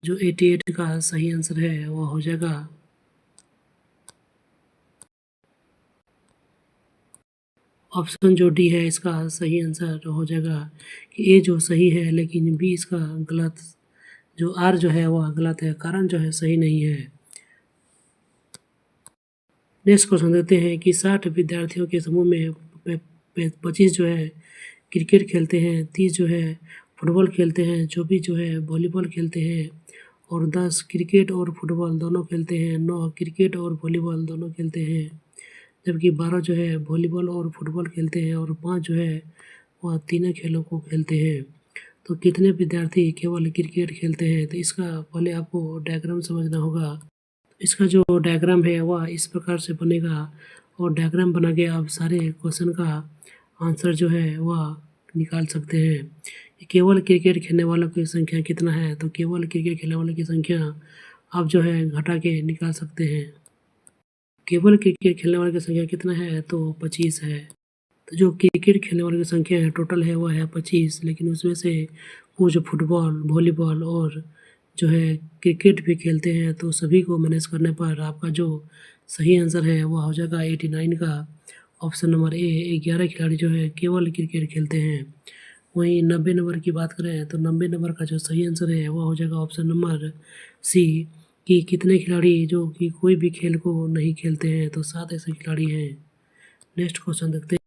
जो 88 का सही आंसर है वो हो जाएगा ऑप्शन जो डी है इसका सही आंसर हो जाएगा कि ए जो सही है लेकिन बी इसका गलत, जो आर जो है वह गलत है, कारण जो है सही नहीं है। नेक्स्ट क्वेश्चन देते हैं कि 60 विद्यार्थियों के समूह में 25 जो है क्रिकेट खेलते हैं, 30 जो है फुटबॉल खेलते हैं, 24 जो है वॉलीबॉल खेलते हैं और 10 क्रिकेट और फुटबॉल दोनों खेलते हैं, 9 क्रिकेट और वॉलीबॉल दोनों खेलते हैं, जबकि 12 जो है वॉलीबॉल और फुटबॉल खेलते हैं और 5 जो है वह तीनों खेलों को खेलते हैं। तो कितने विद्यार्थी केवल क्रिकेट खेलते हैं, तो इसका पहले आपको डायग्राम समझना होगा। इसका जो डायग्राम है वह इस प्रकार से बनेगा, और डायग्राम बना के आप सारे क्वेश्चन का आंसर जो है वह निकाल सकते हैं। कि केवल क्रिकेट खेलने वालों की संख्या कितना है, तो केवल क्रिकेट खेलने वालों की संख्या आप जो है घटा के निकाल सकते हैं। केवल क्रिकेट खेलने वालों की संख्या कितना है, तो 25 है। तो जो क्रिकेट खेलने वालों की संख्या है टोटल है वह है 25, लेकिन उसमें से कुछ फुटबॉल, वॉलीबॉल और जो है क्रिकेट भी खेलते हैं, तो सभी को मैनेज करने पर आपका जो सही आंसर है वह हो जाएगा 89 का ऑप्शन नंबर ए। 11 खिलाड़ी जो है केवल क्रिकेट खेलते हैं। वहीं 90 नंबर की बात करें तो 90 नंबर का जो सही आंसर है वह हो जाएगा ऑप्शन नंबर सी, कि कितने खिलाड़ी जो कि कोई भी खेल को नहीं खेलते हैं, तो 7 ऐसे खिलाड़ी हैं। नेक्स्ट क्वेश्चन देखते हैं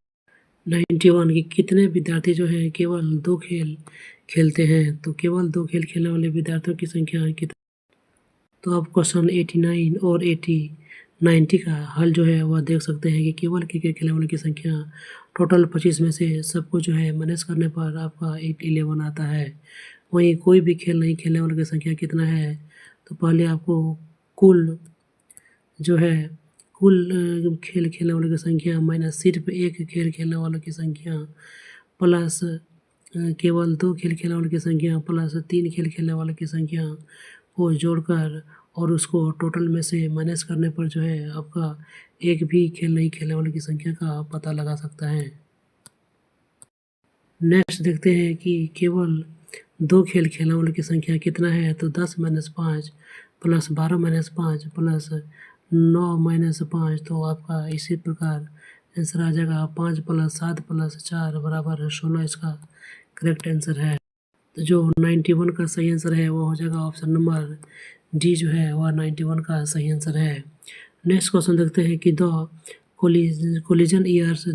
91 की कितने विद्यार्थी जो हैं केवल 2 खेल खेलते हैं, तो केवल 2 खेल खेलने वाले विद्यार्थियों की संख्या कितनी। तो आप क्वेश्चन 89 और 90 का हल जो है वह देख सकते हैं कि केवल क्रिकेट खेलने वाले की संख्या टोटल 25 में से सबको जो है मैनेज करने पर आपका 811 आता है। वहीं कोई भी खेल नहीं खेलने वालों की संख्या कितना है, तो पहले आपको कुल जो है कुल खेल खेलने वालों की संख्या माइनस सिर्फ एक खेल खेलने वालों की संख्या प्लस केवल 2 खेल खेलने वालों की संख्या प्लस 3 खेल खेलने वालों की संख्या को जोड़कर और उसको टोटल में से माइनस करने पर जो है आपका एक भी खेल नहीं खेलने वाले की संख्या का पता लगा सकता है। नेक्स्ट देखते हैं कि केवल 2 खेल खेलने वालों की संख्या कितना है, तो 10 - 5 प्लस 12 - 5 प्लस 9 - 5, तो आपका इसी प्रकार आंसर आ जाएगा 5 + 7 + 4 = 16 इसका करेक्ट आंसर है। तो जो 91 का सही आंसर है वो हो जाएगा ऑप्शन नंबर डी जो है वह 91 का सही आंसर है। नेक्स्ट क्वेश्चन देखते हैं कि द कोलिजन ईयर्स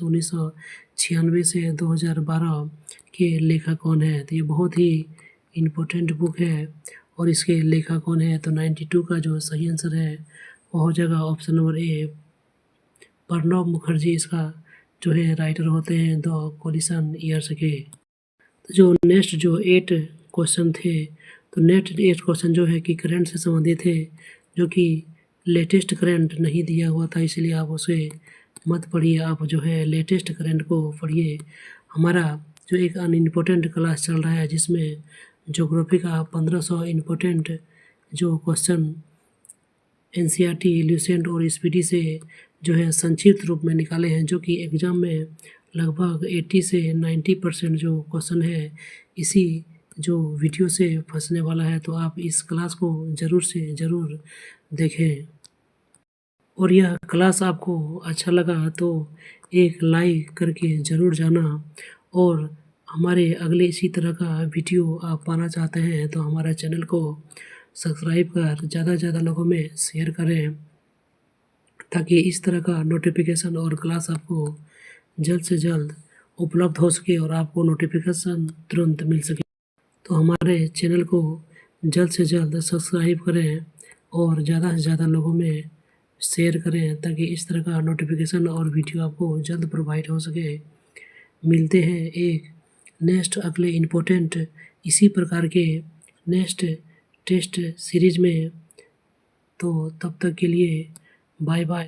1996 से 2012 के लेखक कौन है। तो ये बहुत ही इम्पोर्टेंट बुक है और इसके लेखक कौन है, तो 92 का जो सही आंसर है वो हो जाएगा option number A, Pranab Mukherjee इसका जो है राइटर होते हैं द कोलिजन ईयर्स के। तो जो नेक्स्ट जो 8 क्वेश्चन थे, तो नेक्स्ट 8 क्वेश्चन जो है कि करंट से संबंधित थे, जो कि लेटेस्ट करंट नहीं दिया हुआ था, इसलिए आप उसे मत पढ़िए, आप जो है लेटेस्ट करंट को पढ़िए। हमारा जो एक अनइम्पोर्टेंट क्लास चल रहा है जिसमें ज्योग्राफी का 1500 इम्पोर्टेंट जो क्वेश्चन एनसीईआरटी, ल्यूसेंट और स्पीडी से जो है संक्षिप्त रूप में निकाले हैं, जो कि एग्ज़ाम में लगभग 80 से 90% जो क्वेश्चन है इसी जो वीडियो से फंसने वाला है। तो आप इस क्लास को ज़रूर से ज़रूर देखें और यह क्लास आपको अच्छा लगा तो एक लाइक करके ज़रूर जाना, और हमारे अगले इसी तरह का वीडियो आप पाना चाहते हैं तो हमारा चैनल को सब्सक्राइब कर ज़्यादा से ज़्यादा लोगों में शेयर करें, ताकि इस तरह का नोटिफिकेशन और क्लास आपको जल्द से जल्द उपलब्ध हो सके और आपको नोटिफिकेशन तुरंत मिल सके। तो हमारे चैनल को जल्द से जल्द सब्सक्राइब करें और ज़्यादा से ज़्यादा लोगों में शेयर करें, ताकि इस तरह का नोटिफिकेशन और वीडियो आपको जल्द प्रोवाइड हो सके। मिलते हैं एक नेक्स्ट अगले इम्पोर्टेंट इसी प्रकार के नेक्स्ट टेस्ट सीरीज में, तो तब तक के लिए बाय बाय।